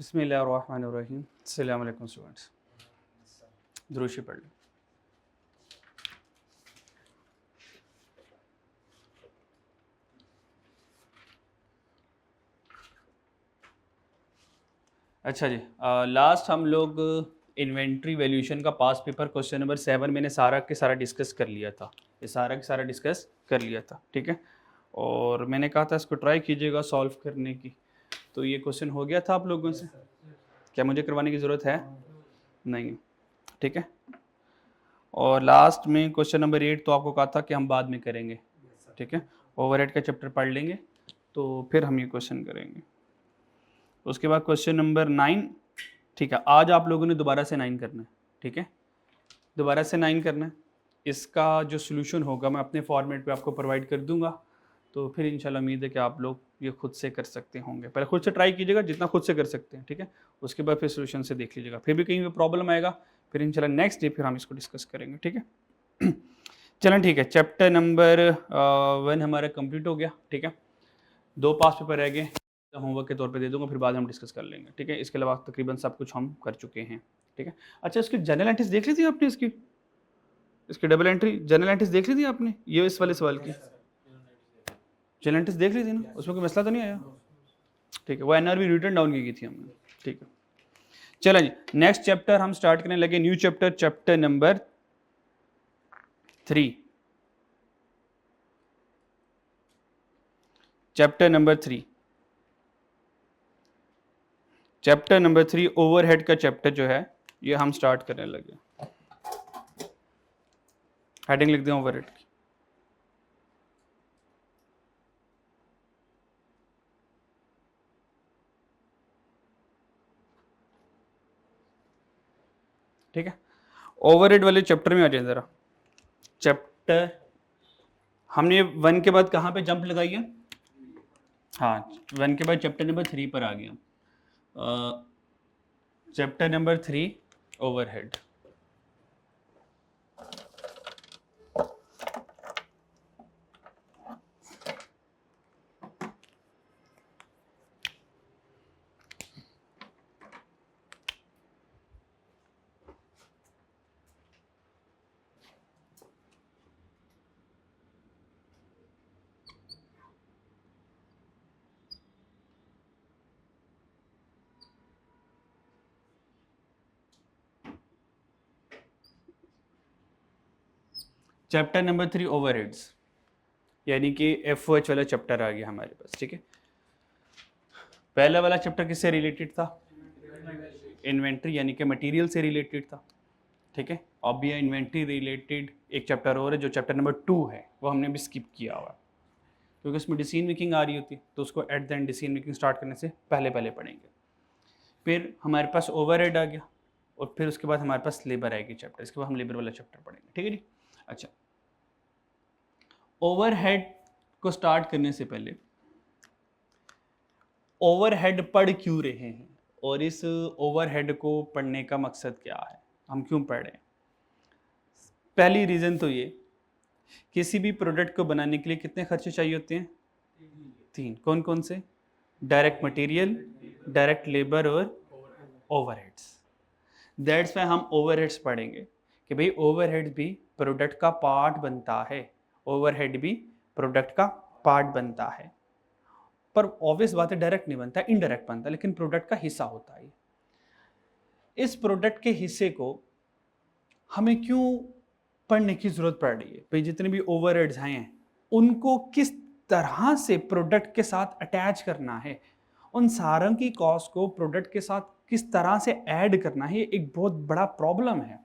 बिस्मिल्लाहिर्रहमानिर्रहीम। अस्सलाम वालेकुम स्टूडेंट्स। दुरूद पढ़ लो। अच्छा जी, लास्ट हम लोग इन्वेंट्री वैल्यूएशन का पास पेपर क्वेश्चन नंबर 7 मैंने सारा के सारा डिस्कस कर लिया था। ये सारा के सारा डिस्कस कर लिया था, ठीक है। और मैंने कहा था इसको ट्राई कीजिएगा सॉल्व करने की। तो ये क्वेश्चन हो गया था आप लोगों से, क्या मुझे करवाने की ज़रूरत है? नहीं, ठीक है। और लास्ट में क्वेश्चन नंबर 8 तो आपको कहा था कि हम बाद में करेंगे, ठीक है। ओवरहेड का चैप्टर पढ़ लेंगे तो फिर हम ये क्वेश्चन करेंगे। उसके बाद क्वेश्चन नंबर 9, ठीक है। आज आप लोगों ने दोबारा से 9 करना है, ठीक है। दोबारा से 9 करना है। इसका जो सोल्यूशन होगा मैं अपने फॉर्मेट पे आपको प्रोवाइड कर दूंगा। तो फिर इंशाल्लाह उम्मीद है कि आप लोग ये खुद से कर सकते होंगे। पहले खुद से ट्राई कीजिएगा जितना खुद से कर सकते हैं, ठीक है। उसके बाद फिर सोल्यूशन से देख लीजिएगा। फिर भी कहीं पे प्रॉब्लम आएगा फिर इंशाल्लाह नेक्स्ट डे फिर हम इसको डिस्कस करेंगे, ठीक है। चलें, ठीक है। चैप्टर नंबर 1 हमारा कंप्लीट हो गया, ठीक है। 2 पास पेपर रह गए, होमवर्क के तौर पे दे दूंगा, फिर बाद में हम डिस्कस कर लेंगे, ठीक है। इसके अलावा तकरीबन सब कुछ हम कर चुके हैं, ठीक है। अच्छा, इसकी जनरल एंट्रीज देख ली थी आपने? इसकी डबल एंट्री जनरल एंट्रीज देख ली थी आपने? ये इस वाले सवाल की जनरल एंट्रीज देख ली थी ना? उसमें कोई मसला तो नहीं आया? ठीक है, वो एनआरबी रिटर्न डाउन की थी हमने, ठीक है। चलो जी, नेक्स्ट चैप्टर हम स्टार्ट करने लगे। New chapter, chapter number 3। Chapter number 3, chapter number 3 overhead का चैप्टर जो है ये हम स्टार्ट करने लगे। हेडिंग लिख दें ओवरहेड की। ठीक है, ओवरहेड वाले चैप्टर में आ जाए ज़रा। चैप्टर हमने 1 के बाद कहाँ पे जंप लगाई है? हाँ, 1 के बाद चैप्टर नंबर 3 पर आ गया। Chapter number 3 overhead. Chapter number 3 overheads, यानी कि FOH वाला चैप्टर आ गया हमारे पास, ठीक है। पहला वाला चैप्टर किससे रिलेटेड था? इन्वेंट्री, यानी कि मटेरियल से रिलेटेड था, ठीक है। अब ये इन्वेंट्री रिलेटेड एक चैप्टर और है जो चैप्टर नंबर 2 है, वो हमने भी स्किप किया हुआ क्योंकि उसमें डिसीजन मेकिंग आ रही होती, तो उसको at the end decision making start करने से पहले पहले पढ़ेंगे। फिर हमारे पास ओवरहेड आ गया और फिर उसके बाद हमारे पास लेबर आएगी चैप्टर, इसके बाद हम लेबर वाला चैप्टर पढ़ेंगे, ठीक है जी। अच्छा, ओवरहेड को स्टार्ट करने से पहले ओवरहेड पढ़ क्यों रहे हैं और इस ओवरहेड को पढ़ने का मकसद क्या है, हम क्यों पढ़ रहे हैं? पहली रीज़न तो ये, किसी भी प्रोडक्ट को बनाने के लिए कितने खर्चे चाहिए होते हैं? 3। कौन कौन से? डायरेक्ट मटेरियल, डायरेक्ट लेबर और ओवरहेड्स। दैट्स वाई हम ओवरहेड्स पढ़ेंगे कि भाई ओवरहेड भी प्रोडक्ट का पार्ट बनता है। ओवरहेड भी प्रोडक्ट का पार्ट बनता है, पर ऑब्वियस बात है डायरेक्ट नहीं बनता, इनडायरेक्ट बनता है, लेकिन प्रोडक्ट का हिस्सा होता है। इस प्रोडक्ट के हिस्से को हमें क्यों पढ़ने की जरूरत पड़ रही है? भाई जितने भी ओवरहेड्स हैं उनको किस तरह से प्रोडक्ट के साथ अटैच करना है, उन सारों की कॉस्ट को प्रोडक्ट के साथ किस तरह से ऐड करना है, ये एक बहुत बड़ा प्रॉब्लम है,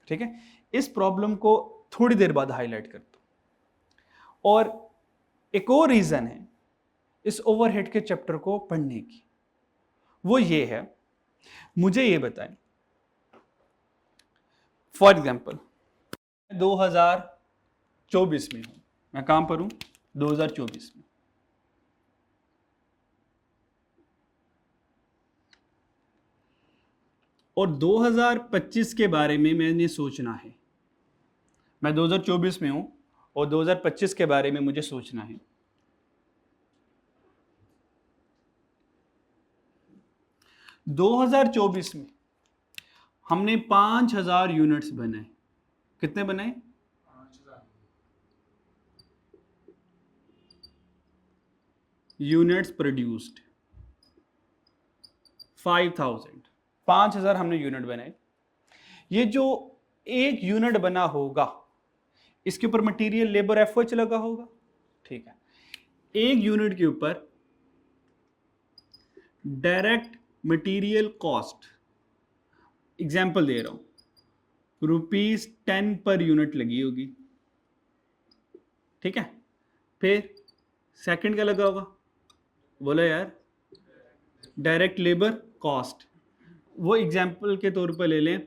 ठीक है। इस प्रॉब्लम को थोड़ी देर बाद हाईलाइट करता हूं। और एक और रीजन है इस ओवरहेड के चैप्टर को पढ़ने की, वो ये है, मुझे ये बताएं, फॉर एग्जाम्पल 2024 में हूं, मैं कहां पर हूं? 2024 में। और 2025 के बारे में मैंने सोचना है। मैं 2024 में हूं और 2025 के बारे में मुझे सोचना है। 2024 में हमने 5000 यूनिट्स बनाए। कितने बनाए? 5000 यूनिट्स प्रोड्यूस्ड। 5000 हमने यूनिट बनाए। ये जो एक यूनिट बना होगा इसके ऊपर मटेरियल लेबर एफओएच लगा होगा, ठीक है। एक यूनिट के ऊपर डायरेक्ट मटेरियल कॉस्ट, एग्जाम्पल दे रहा हूं, ₹10 पर यूनिट लगी होगी, ठीक है। फिर सेकंड क्या लगा होगा? बोलो यार, डायरेक्ट लेबर कॉस्ट। वो एग्जाम्पल के तौर पर ले लें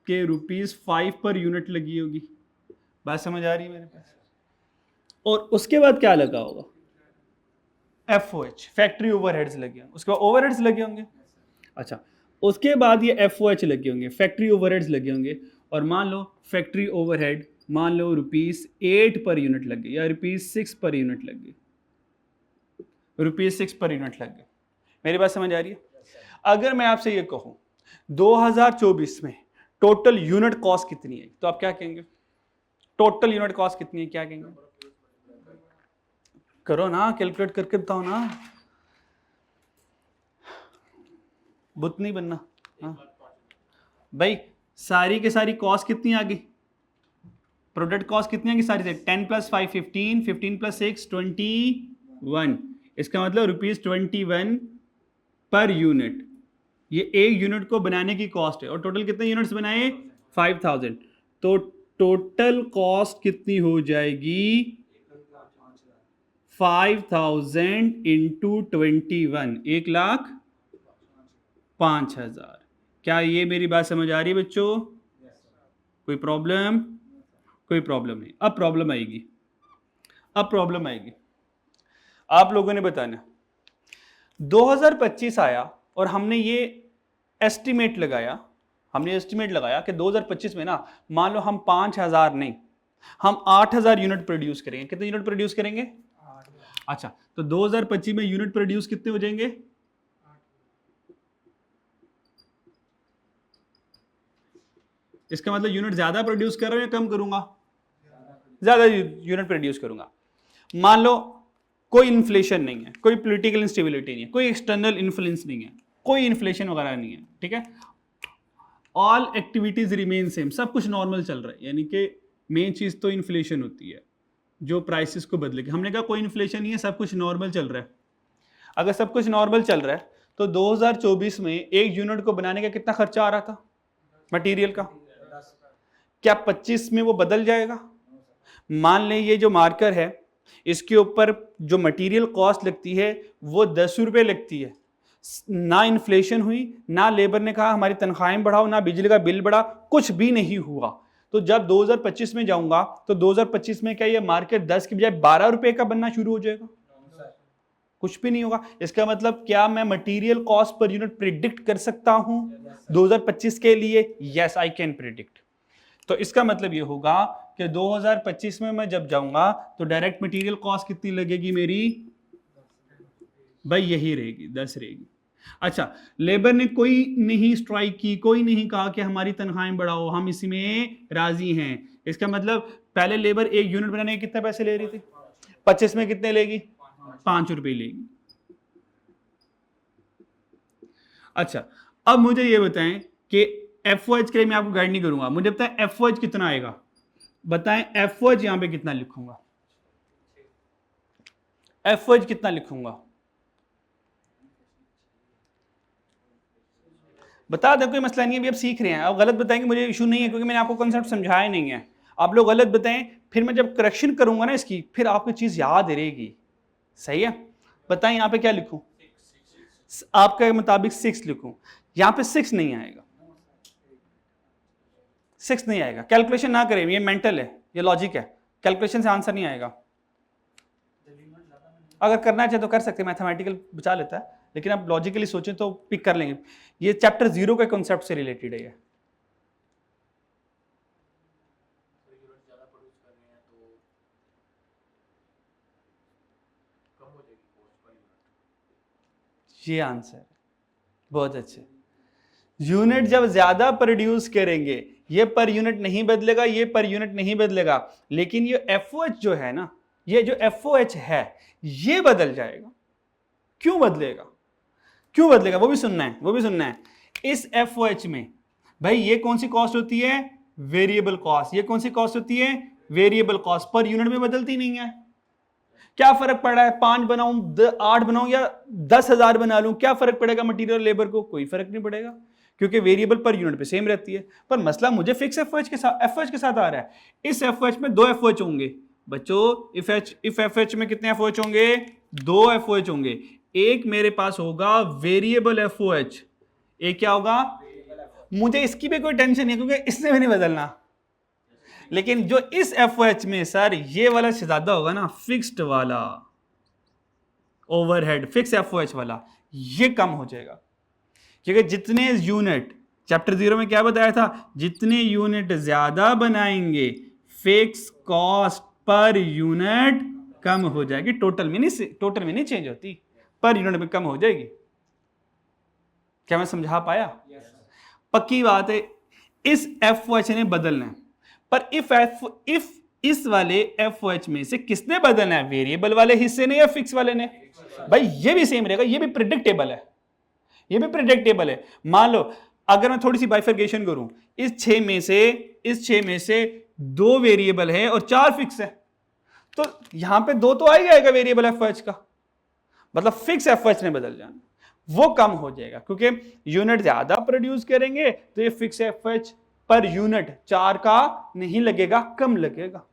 कि ₹5 पर यूनिट लगी होगी। बात समझ आ रही है मेरे पास? और उसके बाद क्या लगा होगा? एफओएच, फैक्ट्री ओवरहेड्स लगे होंगे। उसके बाद ओवरहेड्स लगे होंगे। अच्छा, उसके बाद ये एफओएच लगे होंगे, फैक्ट्री ओवरहेड्स लगे होंगे। और मान लो फैक्ट्री ओवरहेड मान लो ₹8 पर यूनिट लग गई या ₹6 पर यूनिट लग गई, ₹6 पर यूनिट लग गई। मेरी बात समझ आ रही है? अगर मैं आपसे ये कहूं 2024 में टोटल यूनिट कॉस्ट कितनी है, तो आप क्या कहेंगे? टोटल यूनिट कॉस्ट कितनी है, क्या कहेंगे? करो ना, कैलकुलेट करके बताओ ना, बुत नहीं बनना। हाँ भाई, सारी के सारी कॉस्ट कितनी आ गई? प्रोडक्ट कॉस्ट कितनी आ गई सारी से? 10 + 5 15, 15 + 6 21। इसका मतलब ₹21 पर यूनिट। ये एक यूनिट को बनाने की कॉस्ट है। और टोटल कितने यूनिट्स बनाए? 5000। तो टोटल कॉस्ट कितनी हो जाएगी? 5000 इंटू 21, 1,05,000। क्या ये मेरी बात समझ आ रही है बच्चों? कोई प्रॉब्लम? कोई प्रॉब्लम नहीं। अब प्रॉब्लम आएगी, अब प्रॉब्लम आएगी। आप लोगों ने बताना, 2025 आया और हमने ये एस्टिमेट लगाया, कि 2025 में ना, मान लो हम 5000 नहीं, हम 8000 यूनिट प्रोड्यूस करेंगे। कितने यूनिट प्रोड्यूस करेंगे? अच्छा, तो 2025 में यूनिट प्रोड्यूस कितने हो जाएंगे? इसका मतलब यूनिट ज्यादा प्रोड्यूस कर रहा हूं या कम करूंगा? ज्यादा यूनिट प्रोड्यूस करूंगा। मान लो कोई इन्फ्लेशन नहीं है, कोई पॉलिटिकल इंस्टेबिलिटी नहीं है, कोई एक्सटर्नल इन्फ्लुएंस नहीं है, कोई इन्फ्लेशन वगैरह नहीं है, ठीक है। ऑल एक्टिविटीज रिमेन सेम, सब कुछ नॉर्मल चल रहा है। यानी कि मेन चीज तो इन्फ्लेशन होती है जो प्राइसेस को बदलेगी। हमने कहा कोई इन्फ्लेशन नहीं है, सब कुछ नॉर्मल चल रहा है। अगर सब कुछ नॉर्मल चल रहा है तो 2024 में एक यूनिट को बनाने का कितना खर्चा आ रहा था मटेरियल का? क्या 25 में वो बदल जाएगा? मान लें ये जो मार्कर है इसके ऊपर जो मटेरियल कॉस्ट लगती है वो 10 रुपए लगती है। ना इन्फ्लेशन हुई, ना लेबर ने कहा हमारी तनख्वाहें बढ़ाओ, ना बिजली का बिल बढ़ा, कुछ भी नहीं हुआ। तो जब 2025 में जाऊंगा तो 2025 में क्या ये मार्केट 10 की बजाय 12 रुपए का बनना शुरू हो जाएगा? कुछ भी नहीं होगा। इसका मतलब क्या मैं material cost per unit predict कर सकता हूं 2025 के लिए? Yes, I can predict. तो इसका मतलब ये होगा कि 2025 में मैं जब जाऊंगा तो डायरेक्ट मटेरियल कॉस्ट कितनी लगेगी मेरी? भाई यही रहेगी, 10 रहेगी। अच्छा, लेबर ने कोई नहीं स्ट्राइक की, कोई नहीं कहा कि हमारी तनख्वाहें बढ़ाओ, हम इसी में राजी हैं। इसका मतलब पहले लेबर एक यूनिट बनाने के कितने पैसे ले रही थी? 25 में कितने लेगी? 5 रुपए लेगी। अच्छा, अब मुझे ये बताएं कि एफओएच के लिए मैं आपको गाइड नहीं करूंगा, मुझे बताएं एफओएच कितना आएगा? बताएं एफओएच यहां पे कितना लिखूंगा? एफओएच कितना लिखूंगा? बता दें, कोई मसला नहीं है, अभी आप सीख रहे हैं। आप गलत बताएंगे मुझे इशू नहीं है, क्योंकि मैंने आपको कॉन्सेप्ट समझाया नहीं है। आप लोग गलत बताएं, फिर मैं जब करेक्शन करूंगा ना इसकी, फिर आपको चीज याद रहेगी। सही है? बताएं यहां पे क्या लिखूं? आपके मुताबिक 6 लिखूं? यहां पे 6 नहीं आएगा, 6 नहीं आएगा। कैलकुलेशन ना करें, ये मेंटल है, ये लॉजिक है, कैलकुलेशन से आंसर नहीं आएगा। अगर करना चाहे तो कर सकते, मैथमेटिकल बचा लेता है, लेकिन आप लॉजिकली सोचें तो पिक कर लेंगे। ये चैप्टर 0 के कॉन्सेप्ट से रिलेटेड है। ये आंसर बहुत अच्छे। यूनिट जब ज्यादा प्रोड्यूस करेंगे ये पर यूनिट नहीं बदलेगा, ये पर यूनिट नहीं बदलेगा, लेकिन ये FOH जो है ना, ये जो FOH है ये बदल जाएगा। क्यों बदलेगा, क्यों बदलेगा वो भी सुनना है, वो भी सुनना है। इस FOH में भाई ये कौन सी कॉस्ट होती है, वेरिएबल कॉस्ट। ये कौन सी कॉस्ट होती है, वेरिएबल कॉस्ट, पर यूनिट में बदलती नहीं है। क्या फर्क पड़ रहा है 5 बनाऊं 8 बनाऊं या 10,000 बना लूं, क्या फर्क पड़ेगा मटेरियल लेबर को, कोई फर्क नहीं पड़ेगा, क्योंकि वेरिएबल पर यूनिट पे सेम रहती है। पर मसला मुझे फिक्स FOH के साथ आ रहा है। इस FOH में 2 FOH होंगे बच्चों। इफ FOH में कितने FOH होंगे, 2 FOH होंगे। एक मेरे पास होगा वेरिएबल FOH, एक क्या होगा, मुझे इसकी भी कोई टेंशन नहीं क्योंकि इसने भी नहीं बदलना। लेकिन जो इस FOH में सर ये वाला ज्यादा होगा ना, फिक्स्ड वाला ओवरहेड, फिक्स FOH वाला, ये कम हो जाएगा। क्योंकि जितने यूनिट, चैप्टर 0 में क्या बताया था, जितने यूनिट ज्यादा बनाएंगे फिक्स कॉस्ट पर यूनिट कम हो जाएगी। टोटल में नहीं चेंज होती, पर यूनिट में कम हो जाएगी। क्या मैं समझा पाया? पक्की बात है। इस FOH ने बदलना है, पर इफ इस वाले FOH में से किसने बदलना है, वेरिएबल वाले हिस्से ने या फिक्स वाले ने? भाई ये भी सेम रहेगा, ये भी प्रेडिक्टेबल है, ये भी प्रेडिक्टेबल है। मान लो अगर मैं थोड़ी सी बाइफर्केशन करूं, इस 6 में से 2 वेरिएबल है और 4 फिक्स है, तो यहां पे 2 तो आ ही जाएगा वेरिएबल FOH का, मतलब फिक्स FOH ने बदल जाना, वो कम हो जाएगा। क्योंकि यूनिट ज्यादा प्रोड्यूस करेंगे तो ये फिक्स FOH पर यूनिट 4 का नहीं लगेगा, कम लगेगा।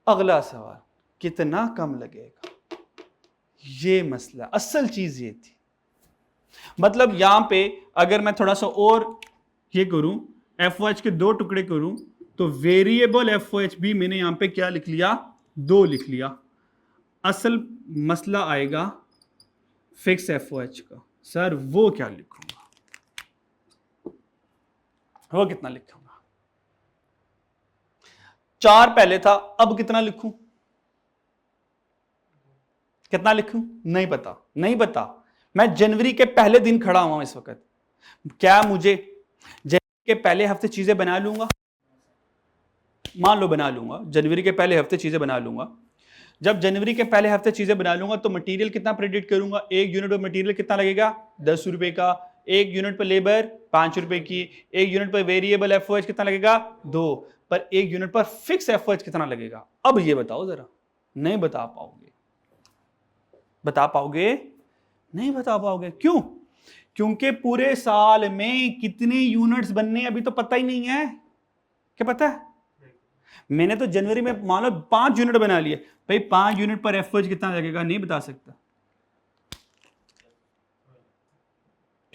अगला सवाल, कितना कम लगेगा? ये मसला, असल चीज ये थी। मतलब यहां पे अगर मैं थोड़ा सा और ये करूं, FOH के 2 टुकड़े करूं, तो वेरिएबल FOH भी मैंने यहां पे क्या लिख लिया, 2 लिख लिया। असल मसला आएगा फिक्स FOH का। सर वो क्या लिखूंगा, वो कितना लिखूंगा? 4 पहले था, अब कितना लिखूं, कितना लिखूं? नहीं पता, नहीं पता। मैं जनवरी के पहले दिन खड़ा हुआ इस वक्त। क्या मुझे जनवरी के पहले हफ्ते चीजें बना लूंगा? मान लो बना लूंगा, जनवरी के पहले हफ्ते चीजें बना लूंगा। जब जनवरी के पहले हफ्ते चीजें बना लूंगा तो मटेरियल कितना प्रेडिक्ट करूंगा, 1 यूनिट पर मटेरियल कितना लगेगा, 10 रुपए का। 1 यूनिट पर लेबर 5 रुपए की। 1 यूनिट पर वेरिएबल FOH कितना लगेगा, 2। पर 1 यूनिट पर फिक्स FOH कितना लगेगा? अब ये बताओ जरा। नहीं बता पाओगे, बता पाओगे? नहीं बता पाओगे। क्यों? क्योंकि पूरे साल में कितने यूनिट्स बनने अभी तो पता ही नहीं है। क्या पता है? मैंने तो जनवरी में मान लो 5 यूनिट बना लिए, भाई 5 यूनिट पर FOH कितना लगेगा नहीं बता सकता,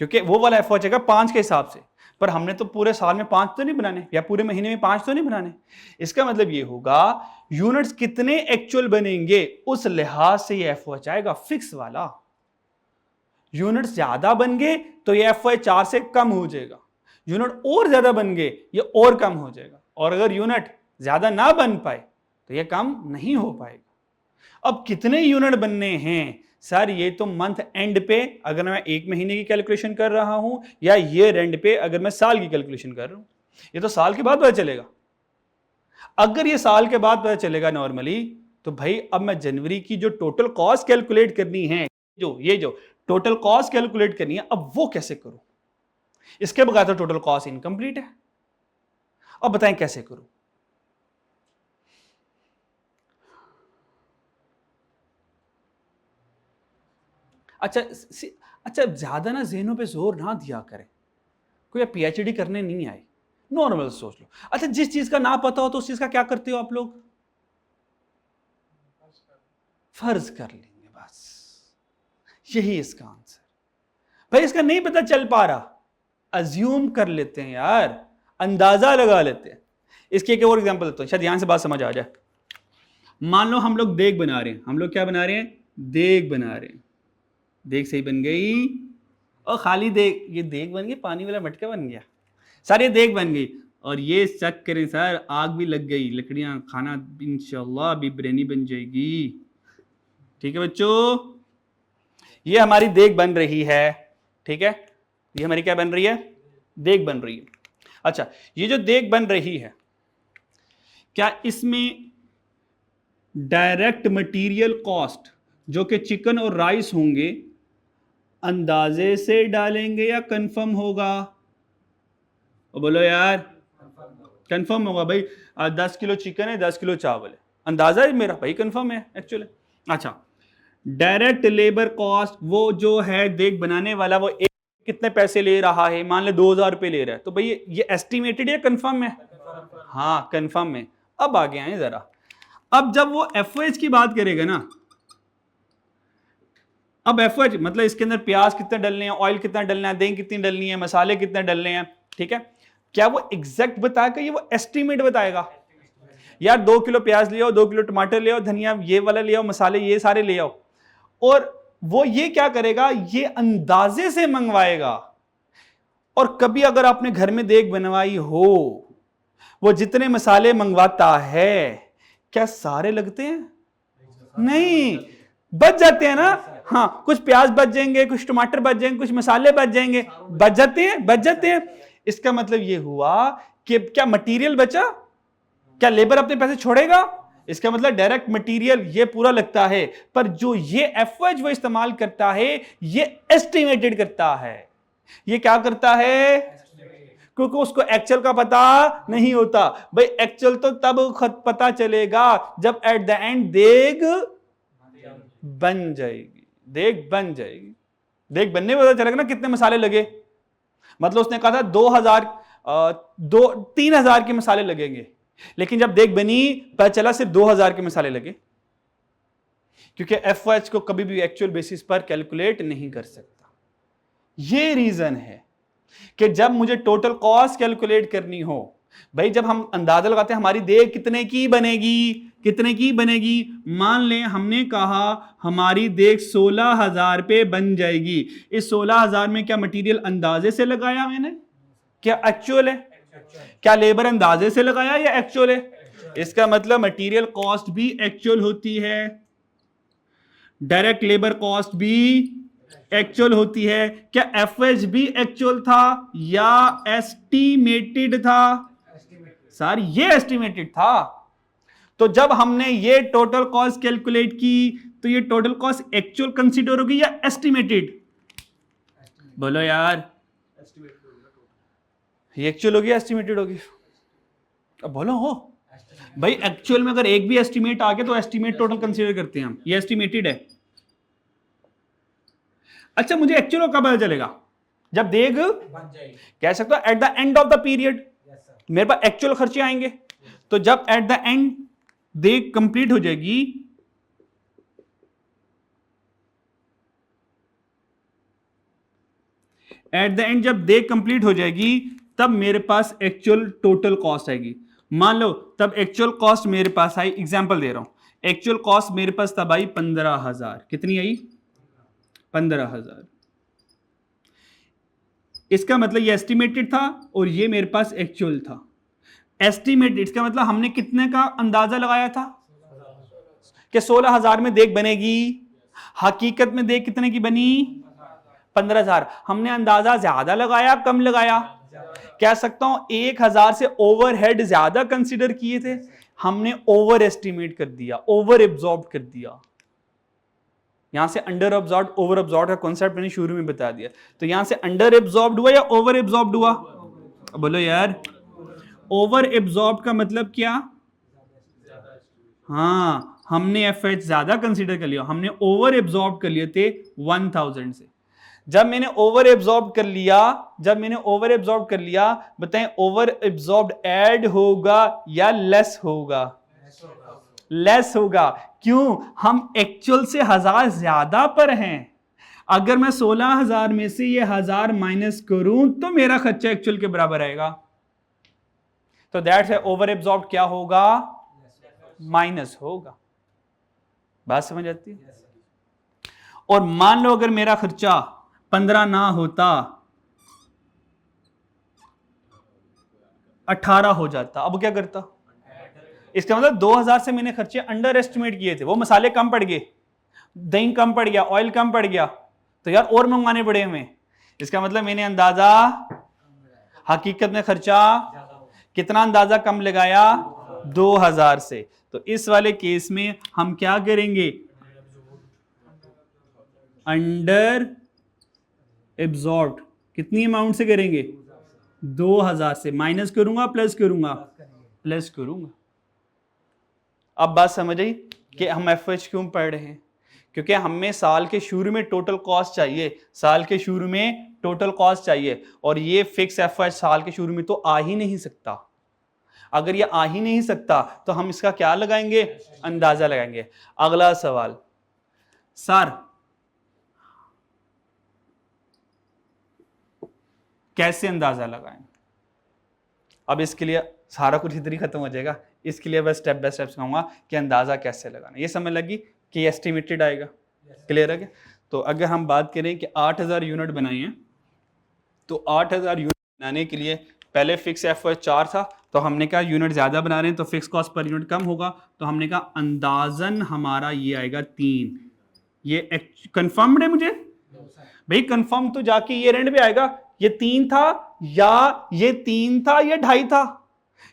क्योंकि वो वाला FOH है 5 के हिसाब से। पर हमने तो पूरे साल में 5 तो नहीं बनाने, या पूरे महीने में 5 तो नहीं बनाने। इसका मतलब ये होगा यूनिट्स कितने एक्चुअल बनेंगे उस लिहाज से ये FOH आएगा, फिक्स वाला। यूनिट्स ज्यादा बन गए तो ये FOH 4 से कम हो जाएगा, यूनिट और ज्यादा बन गए ये और कम हो जाएगा, और अगर यूनिट ज्यादा ना बन पाए तो ये कम नहीं हो पाएगा। अब कितने यूनिट बनने हैं सर, ये तो मंथ एंड पे अगर मैं 1 महीने की कैलकुलेशन कर रहा हूं, या ईयर एंड पे अगर मैं साल की कैलकुलेशन कर रहा हूं, ये तो साल के बाद पता चलेगा। अगर ये साल के बाद पता चलेगा नॉर्मली, तो भाई अब मैं जनवरी की जो टोटल कॉस्ट कैलकुलेट करनी है, जो टोटल कॉस्ट कैलकुलेट करनी है, अब वो कैसे करूं? इसके बगैर तो टोटल कॉस्ट इनकम्प्लीट है। अब बताएं कैसे करूं? अच्छा ज्यादा ना ज़हनों पे जोर ना दिया करें, कोई PhD करने नहीं आए, नॉर्मल सोच लो। अच्छा जिस चीज का ना पता हो तो उस चीज का क्या करते हो आप लोग? फर्ज कर लेंगे, बस यही इसका आंसर। भाई इसका नहीं पता चल पा रहा, अज्यूम कर लेते हैं यार, अंदाजा लगा लेते हैं। इसके एक और एग्जांपल देता हूं, शायद यहां से बात समझ आ जाए। मान लो हम लोग देग बना रहे हैं, हम लोग क्या बना रहे हैं, देग बना रहे हैं। देग सही बन गई, और खाली देग, ये देग बन गई, पानी वाला मटका बन गया सर, ये देग बन गई। और ये चेक करें सर, आग भी लग गई, लकड़ियां, खाना इंशाल्लाह भी बिरयानी बन जाएगी। ठीक है बच्चों, ये हमारी देग बन रही है, ठीक है। ये हमारी क्या बन रही है, देग बन रही है। अच्छा, ये जो देग बन रही है, क्या इसमें डायरेक्ट मटेरियल कॉस्ट जो कि चिकन और राइस होंगे अंदाजे से डालेंगे या कंफर्म होगा? बोलो यार, कंफर्म होगा भाई। 10 किलो चिकन है, 10 किलो चावल है, अंदाजा है मेरा भाई, कंफर्म है एक्चुअली। अच्छा, डायरेक्ट लेबर कॉस्ट, वो जो है देग बनाने वाला वो एक कितने पैसे ले रहा है, मान ले 2000 रुपये ले रहा है, तो भाई ये एस्टिमेटेड या कंफर्म है? हाँ कंफर्म है। अब आगे आए जरा, अब जब वो एफओएच की बात करेगा ना, अब एफओएच मतलब इसके अंदर प्याज कितने डलने हैं, ऑयल कितना डलना है, दही कितनी डलनी है, मसाले कितने डलने हैं, ठीक है, क्या वो एग्जैक्ट बताएगा या वो एस्टिमेट बताएगा? यार 2 किलो प्याज ले आओ, 2 किलो टमाटर ले आओ, धनिया ये वाला ले आओ, मसाले ये सारे ले आओ, और वो ये क्या करेगा, ये अंदाजे से मंगवाएगा। और कभी अगर आपने घर में देग बनवाई हो, वो जितने मसाले मंगवाता है क्या सारे लगते हैं? नहीं, बच जाते हैं ना। हाँ, कुछ प्याज बच जाएंगे, कुछ टमाटर बच जाएंगे, कुछ मसाले बच जाएंगे, बच जाते हैं। इसका मतलब ये हुआ कि क्या मटेरियल बचा, क्या लेबर अपने पैसे छोड़ेगा? इसका मतलब डायरेक्ट मटेरियल ये पूरा लगता है, पर जो ये एफओएच वो इस्तेमाल करता है ये एस्टिमेटेड करता है। ये क्या करता है? क्योंकि उसको एक्चुअल का पता नहीं होता भाई। एक्चुअल तो तब पता चलेगा जब एट द एंड देग बन जाएगी। देग बनने में पता चलेगा ना कितने मसाले लगे। मतलब उसने कहा था 3000 के मसाले लगेंगे, लेकिन जब देग बनी पता चला सिर्फ 2000 के मसाले लगे, क्योंकि एफओएच को कभी भी एक्चुअल बेसिस पर कैलकुलेट नहीं कर सकता। ये रीजन है कि जब मुझे टोटल कॉस्ट कैलकुलेट करनी हो, भाई जब हम अंदाजा लगाते हैं हमारी देग कितने की बनेगी, मान लें हमने कहा हमारी देग 16,000 पे बन जाएगी। इस 16,000 में क्या मटेरियल अंदाजे से लगाया मैंने, क्या एक्चुअल है? क्या लेबर अंदाजे से लगाया या एक्चुअल है? इसका मतलब मटेरियल कॉस्ट भी एक्चुअल होती है, डायरेक्ट लेबर कॉस्ट भी एक्चुअल होती है। क्या एफएच भी एक्चुअल था या एस्टिमेटेड था? सर ये एस्टिमेटेड था। तो जब हमने ये टोटल कॉस्ट कैलकुलेट की तो ये टोटल कॉस्ट एक्चुअल कंसीडर होगी या एस्टिमेटेड? बोलो यार, ये एक्चुअल होगी या एस्टिमेटेड होगी? अब बोलो हो भाई। एक्चुअल में अगर एक भी एस्टिमेट आ गया तो एस्टिमेट टोटल कंसीडर करते हैं हम, ये एस्टिमेटेड है। अच्छा, मुझे एक्चुअल कब पता चलेगा? जब देग कह सकते हो at the end of the period मेरे पास एक्चुअल खर्चे आएंगे। तो जब एट द एंड देग कंप्लीट हो जाएगी, एट द एंड जब देग कंप्लीट हो जाएगी तब मेरे पास एक्चुअल टोटल कॉस्ट आएगी। मान लो तब एक्चुअल कॉस्ट मेरे पास आई, एग्जांपल दे रहा हूं, एक्चुअल कॉस्ट मेरे पास तब आई 15,000। कितनी आई? 15,000। इसका मतलब ये एस्टिमेटेड था और ये मेरे पास एक्चुअल था। एस्टिमेटेड इसका मतलब हमने कितने का अंदाजा लगाया था कि 16,000 में देग बनेगी। हकीकत में देग कितने की बनी? 15,000। हमने अंदाजा ज्यादा लगाया कम लगाया? कह सकता हूं 1,000 से ओवरहेड ज्यादा कंसीडर किए थे, हमने ओवर एस्टिमेट कर दिया, ओवर एब्जॉर्ब कर दिया। यहां से अंडर एब्जॉर्ब ओवर एब्जॉर्ब का कॉन्सेप्ट मैंने शुरू में बता दिया। तो यहां से अंडर एब्जॉर्ब हुआ या ओवर एब्जॉर्ब हुआ? बोलो यार, ओवर एब्जॉर्ब का मतलब क्या? हाँ, हमने एफएच ज्यादा कंसीडर कर लिया, हमने ओवर एब्जॉर्ब कर लिए थे 1000 से। जब मैंने ओवर एब्जॉर्ब कर लिया, बताएं ओवर एब्जॉर्ब ऐड होगा या लेस होगा? लेस होगा। क्यों? हम एक्चुअल से 1000 ज्यादा पर हैं। अगर मैं 16,000 में से ये 1000 माइनस करूं तो मेरा खर्चा एक्चुअल के बराबर आएगा। तो दैट्स व्हाई ओवर एब्जॉर्ब क्या होगा? माइनस होगा। बात समझ आती है? और मान लो अगर मेरा खर्चा 15 ना होता, 18 हो जाता, अब क्या करता? इसका मतलब 2000 से मैंने खर्चे अंडर एस्टिमेट किए थे। वो मसाले कम पड़ गए, दही कम पड़ गया, ऑयल कम पड़ गया, तो यार और मंगवाने पड़े हमें। इसका मतलब मैंने अंदाजा हकीकत में खर्चा कितना अंदाजा कम लगाया 2000 से। तो इस वाले केस में हम क्या करेंगे, अंडर एब्जॉर्ब कितनी अमाउंट से करेंगे, 2000 से माइनस करूंगा प्लस करूंगा, प्लस करूंगा। अब बात समझ आई कि हम एफएच क्यों पढ़ रहे हैं, क्योंकि हमें साल के शुरू में टोटल कॉस्ट चाहिए, साल के शुरू में टोटल कॉस्ट चाहिए, और ये फिक्स एफएच साल के शुरू में तो आ ही नहीं सकता। अगर ये आ ही नहीं सकता तो हम इसका क्या लगाएंगे, अंदाजा लगाएंगे। अगला सवाल, सर कैसे अंदाजा लगाएं। अब इसके लिए सारा कुछ इधर ही खत्म हो जाएगा, इसके लिए बस स्टेप बाय स्टेप सिखाऊंगा कि अंदाजा कैसे लगाना। ये समझ लगी कि एस्टिमेटेड आएगा, क्लियर है क्या। तो अगर हम बात करें कि 8000 यूनिट बनाई है, तो 8000 यूनिट बनाने के लिए पहले फिक्स एफओएच 4 था, तो हमने कहा यूनिट ज्यादा बना रहे हैं तो फिक्स कॉस्ट पर यूनिट कम होगा, तो हमने कहा अंदाजन हमारा ये आएगा 3। ये कंफर्म्ड है मुझे भाई, कंफर्म तो जाके ये रेंड पे आएगा, ये 3 था या ये 3 था या 2.5 था,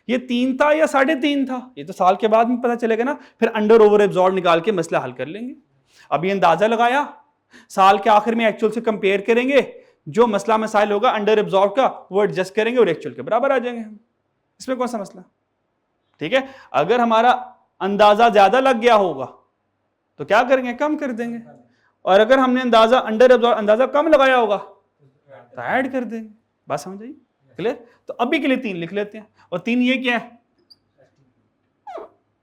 ये 3 था या 3.5 था, ये तो साल के बाद में पता चलेगा ना, फिर अंडर ओवर एब्जॉर्ब निकाल के मसला हल कर लेंगे। अभी अंदाजा लगाया, साल के आखिर में एक्चुअल से कंपेयर करेंगे, जो मसला मसाइल होगा अंडर एब्जॉर्ब का वो एडजस्ट करेंगे और एक्चुअल के बराबर आ जाएंगे हम, इसमें कौन सा मसला, ठीक है। अगर हमारा अंदाजा ज्यादा लग गया होगा तो क्या करेंगे, कम कर देंगे, और अगर हमने अंदाजा अंडर एब्जॉर्ब अंदाजा कम लगाया होगा तो ऐड कर देंगे। बात समझ आई, क्लियर। तो अभी के लिए 3 लिख लेते हैं, और 3 ये क्या है,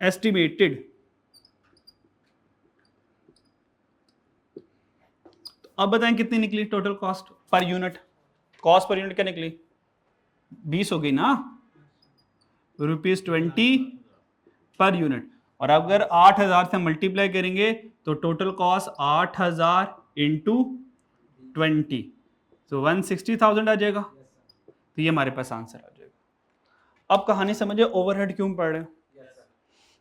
एस्टिमेटेड। तो अब बताएं कितनी निकली total cost per unit, cost per unit क्या निकली, 20 हो गई ना, ₹20 पर यूनिट। और अगर 8000 से मल्टीप्लाई करेंगे तो टोटल कॉस्ट 8000 इंटू 20, तो 160,000 आ जाएगा। तो ये हमारे पास आंसर आ जाएगा। अब कहानी समझिए ओवरहेड क्यों पढ़ रहे हैं,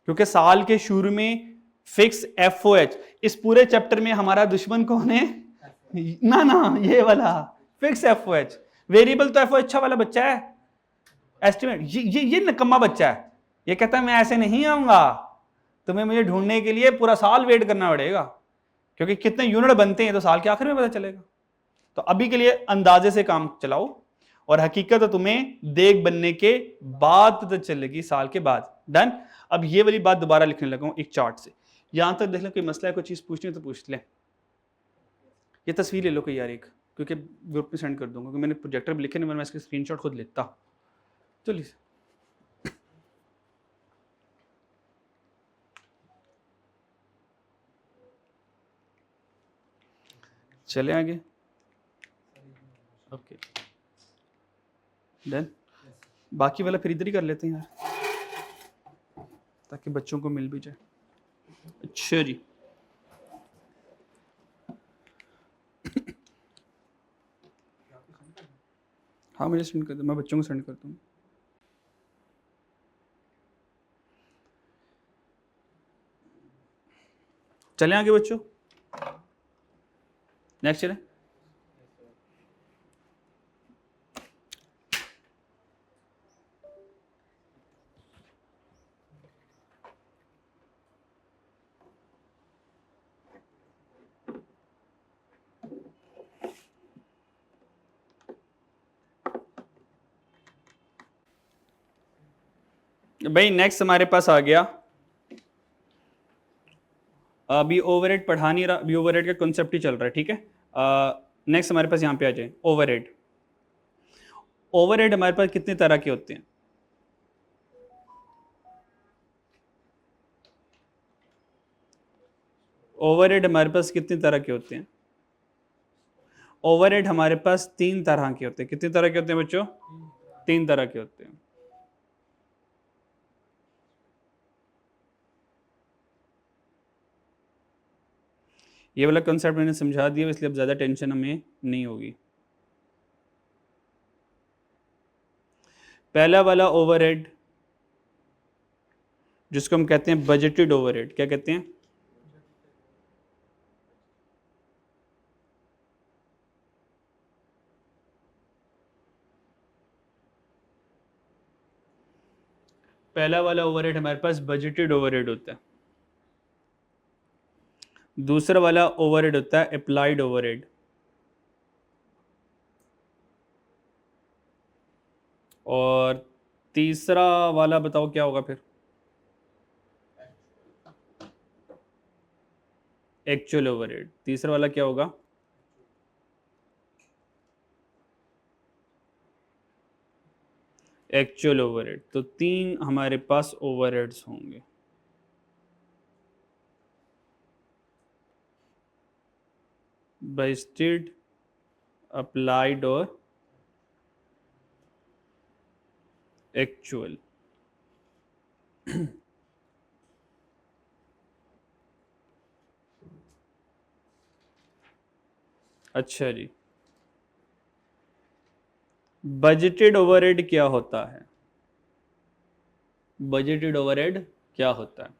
क्योंकि साल के शुरू में फिक्स एफओएच, इस पूरे चैप्टर में हमारा दुश्मन कौन है, ना ये वाला फिक्स एफओएच। वेरिएबल तो एफओएच अच्छा वाला बच्चा है, एस्टिमेट ये नकम्मा बच्चा है, ये कहता है मैं ऐसे नहीं आऊंगा, तुम्हें मुझे ढूंढने के लिए पूरा साल वेट करना पड़ेगा, क्योंकि कितने यूनिट बनते हैं तो साल के आखिर में पता चलेगा। तो अभी के लिए अंदाजे से काम चलाओ, और हकीकत तो तुम्हें देख बनने के बाद पता चलेगी, साल के बाद। डन। अब ये वाली बात दोबारा लिखने लगा हूं एक चार्ट से, यहां तक देख लें कोई मसला है, कोई चीज पूछनी है तो पूछ लें। ये तस्वीर ले लो कोई यार एक, क्योंकि ग्रुप में सेंड कर दूंगा, क्योंकि मैंने प्रोजेक्टर भी लिखे नहीं, मैं इसके स्क्रीनशॉट खुद लेता। चलिए चले आगे, ओके डन। बाकी वाला फिर इधर ही कर लेते हैं यार, ताकि बच्चों को मिल भी जाए। अच्छा जी, हाँ मुझे सेंड कर दो, मैं बच्चों को सेंड करता हूँ। चलें आगे बच्चों, नेक्स्ट चलें। भाई नेक्स्ट हमारे पास आ गया, अभी ओवरहेड पढ़ा नहीं रहा, अभी ओवरहेड का कॉन्सेप्ट ही चल रहा है, ठीक है। नेक्स्ट हमारे पास यहाँ पे आ जाए ओवरहेड। ओवरहेड हमारे पास कितने तरह के होते हैं, ओवरहेड हमारे पास कितने तरह के होते हैं, ओवरहेड हमारे पास 3 तरह के होते हैं। कितने तरह के होते हैं बच्चों, 3 तरह के होते हैं। ये वाला कंसेप्ट मैंने समझा दिया, इसलिए अब ज़्यादा टेंशन हमें नहीं होगी। पहला वाला ओवरहेड जिसको हम कहते हैं बजटेड ओवरहेड, क्या कहते हैं, पहला वाला ओवरहेड हमारे पास बजटेड ओवरहेड होता है, दूसरा वाला ओवरहेड होता है अप्लाइड ओवरहेड, और तीसरा वाला बताओ क्या होगा फिर? Actual overhead. तीसरा वाला क्या होगा? Actual overhead. तो 3 हमारे पास ओवरहेड्स होंगे। बजटेड, अप्लाइड और एक्चुअल। अच्छा जी, बजटेड ओवरहेड क्या होता है? बजटेड ओवरहेड क्या होता है?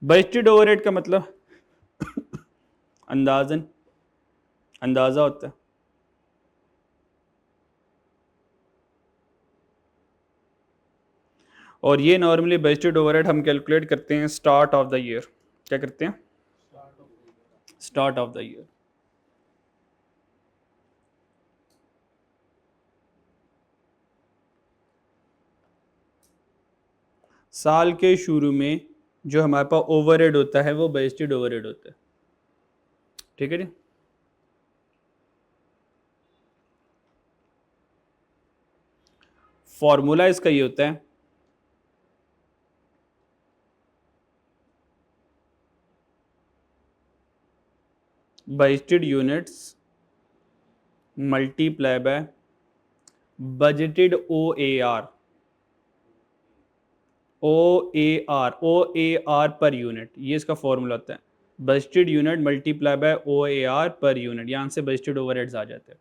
बजटेड ओवरहेड का मतलब अंदाजन अंदाजा होता है। और ये नॉर्मली बजटेड ओवरहेड हम कैलकुलेट करते हैं स्टार्ट ऑफ द ईयर। क्या करते हैं? Start of the year. साल के शुरू में जो हमारे पास ओवरहेड होता है वो बजटेड ओवरहेड होता है। ठीक है जी। फॉर्मूला इसका ये होता है, budgeted units multiply by budgeted OAR। OAR per unit, ये इसका फॉर्मूला होता है। Budgeted unit multiply by OAR per unit, यहाँ से बजटेड ओवरहेड्स आ जाते हैं।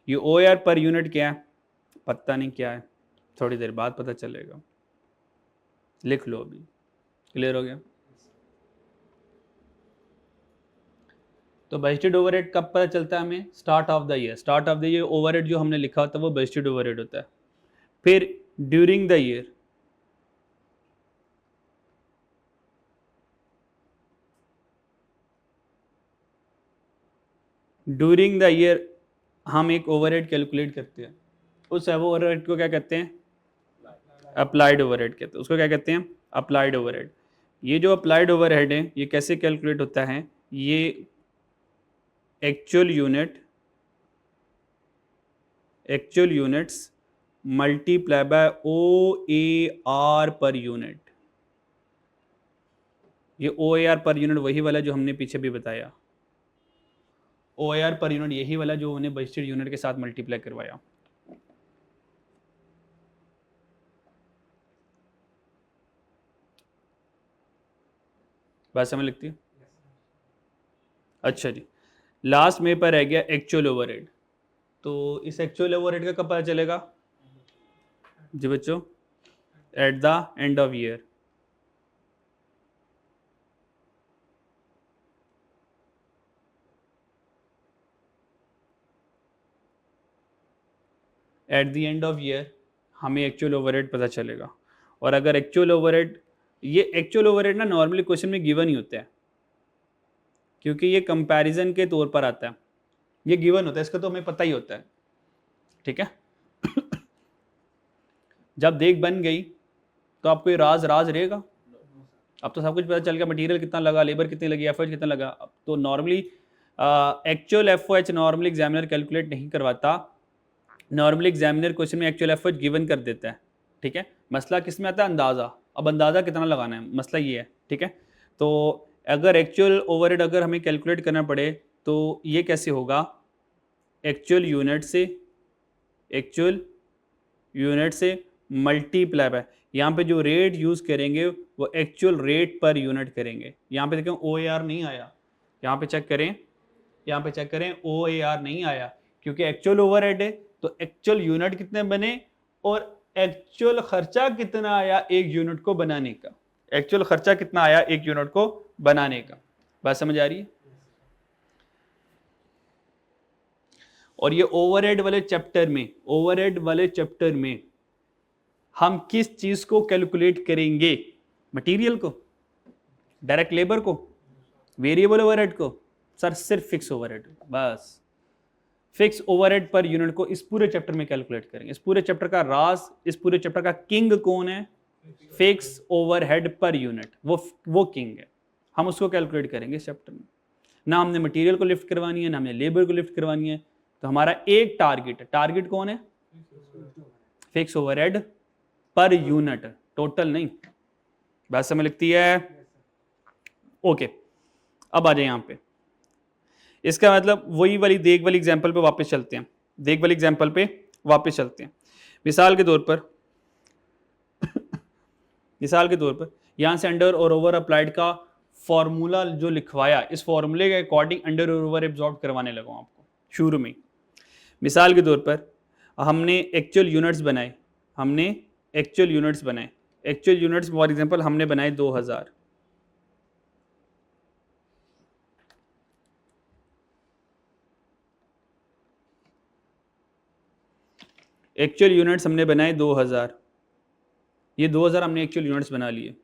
ये OAR पर यूनिट क्या है पता नहीं क्या है, थोड़ी देर बाद पता चलेगा। लिख लो अभी। क्लियर हो गया? तो बजटेड ओवरहेड कब पता चलता है हमें? Start of the year. Start of the year overhead जो हमने लिखा होता है वो बजटेड ओवरहेड होता है। फिर during the year, during the year हम एक ओवरहेड कैलकुलेट करते हैं। उस ओवरहेड को क्या कहते हैं? अप्लाइड ओवरहेड कहते हैं। उसको क्या कहते हैं? Applied overhead. ये जो अप्लाइड ओवरहेड है ये कैसे कैलकुलेट होता है? ये actual units multiply by OAR per unit. ये OAR पर यूनिट वही वाला जो हमने पीछे भी बताया। OAR पर यूनिट यही वाला जो उन्हें बजटेड यूनिट के साथ मल्टीप्लाई करवाया। बात समझ लगती है? अच्छा जी, लास्ट में पर रह गया एक्चुअल ओवरहेड। तो इस एक्चुअल ओवरहेड का कब पता चलेगा जी बच्चों? At the end of year. At the end of year हमें एक्चुअल ओवरहेड पता चलेगा। और अगर एक्चुअल ओवरहेड, ये एक्चुअल ओवरहेड ना नॉर्मली क्वेश्चन में गिवन ही होता है, क्योंकि ये कंपैरिजन के तौर पर आता है। ये गिवन होता है, इसका तो हमें पता ही होता है। ठीक है। जब देख बन गई तो आपको ये राज रहेगा। अब तो सब कुछ पता चल गया, मटेरियल कितना लगा, लेबर कितनी लगी, एफओएच कितना लगा। अब तो normally actual FOH normally examiner calculate नहीं करवाता। नॉर्मली एग्जामिनर क्वेश्चन में एक्चुअल एफओएच गिवन कर देता है। ठीक है। मसला किस में आता है? अंदाज़ा। अब अंदाज़ा कितना लगाना है, मसला ये है। ठीक है। तो अगर एक्चुअल ओवरहेड अगर हमें कैलकुलेट करना पड़े तो ये कैसे होगा? एक्चुअल यूनिट से मल्टीप्लाई बाय, यहाँ पे जो रेट यूज़ करेंगे वो एक्चुअल रेट पर यूनिट करेंगे। यहाँ पे देखें OAR नहीं आया, यहाँ पे चेक करें OAR नहीं आया, क्योंकि एक्चुअल ओवरहेड है। तो एक्चुअल यूनिट कितने बने और एक्चुअल खर्चा कितना आया एक यूनिट को बनाने का। एक्चुअल खर्चा कितना आया एक यूनिट को बनाने का। बात समझ आ रही है? और ये ओवरहेड वाले चैप्टर में हम किस चीज को कैलकुलेट करेंगे? मटेरियल को, डायरेक्ट लेबर को, वेरिएबल ओवरहेड को? सर सिर्फ फिक्स ओवरहेड, बस फिक्स ओवरहेड पर यूनिट को इस पूरे चैप्टर में कैलकुलेट करेंगे। इस पूरे चैप्टर का राज, इस पूरे चैप्टर का किंग कौन है? फिक्स ओवरहेड पर यूनिट, वो किंग है। हम उसको कैलकुलेट करेंगे इस चैप्टर में। ना हमने मटेरियल को लिफ्ट करवानी है, ना हमने लेबर को लिफ्ट करवानी है। तो हमारा एक टारगेट है। टारगेट कौन है? Fix overhead per unit, total नहीं। बात समझ लगती है? ओके, अब आ जाए यहां पे। इसका मतलब वही वाली देख वाली एग्जांपल पे वापस चलते हैं। देख वाली एग्जांपल पे वापस चलते हैं। मिसाल के तौर पर मिसाल के तौर पर यहां से अंडर और ओवर अप्लाइड का फॉर्मूला जो लिखवाया, इस फॉर्मूले के अकॉर्डिंग अंडर और ओवर एब्जॉर्ब करवाने लगा आपको शुरू में। मिसाल के तौर पर हमने एक्चुअल यूनिट्स बनाए, एक्चुअल यूनिट्स फॉर एग्जांपल हमने बनाए 2000। एक्चुअल यूनिट्स हमने बनाए 2000। ये 2000 हमने एक्चुअल यूनिट्स बना लिए।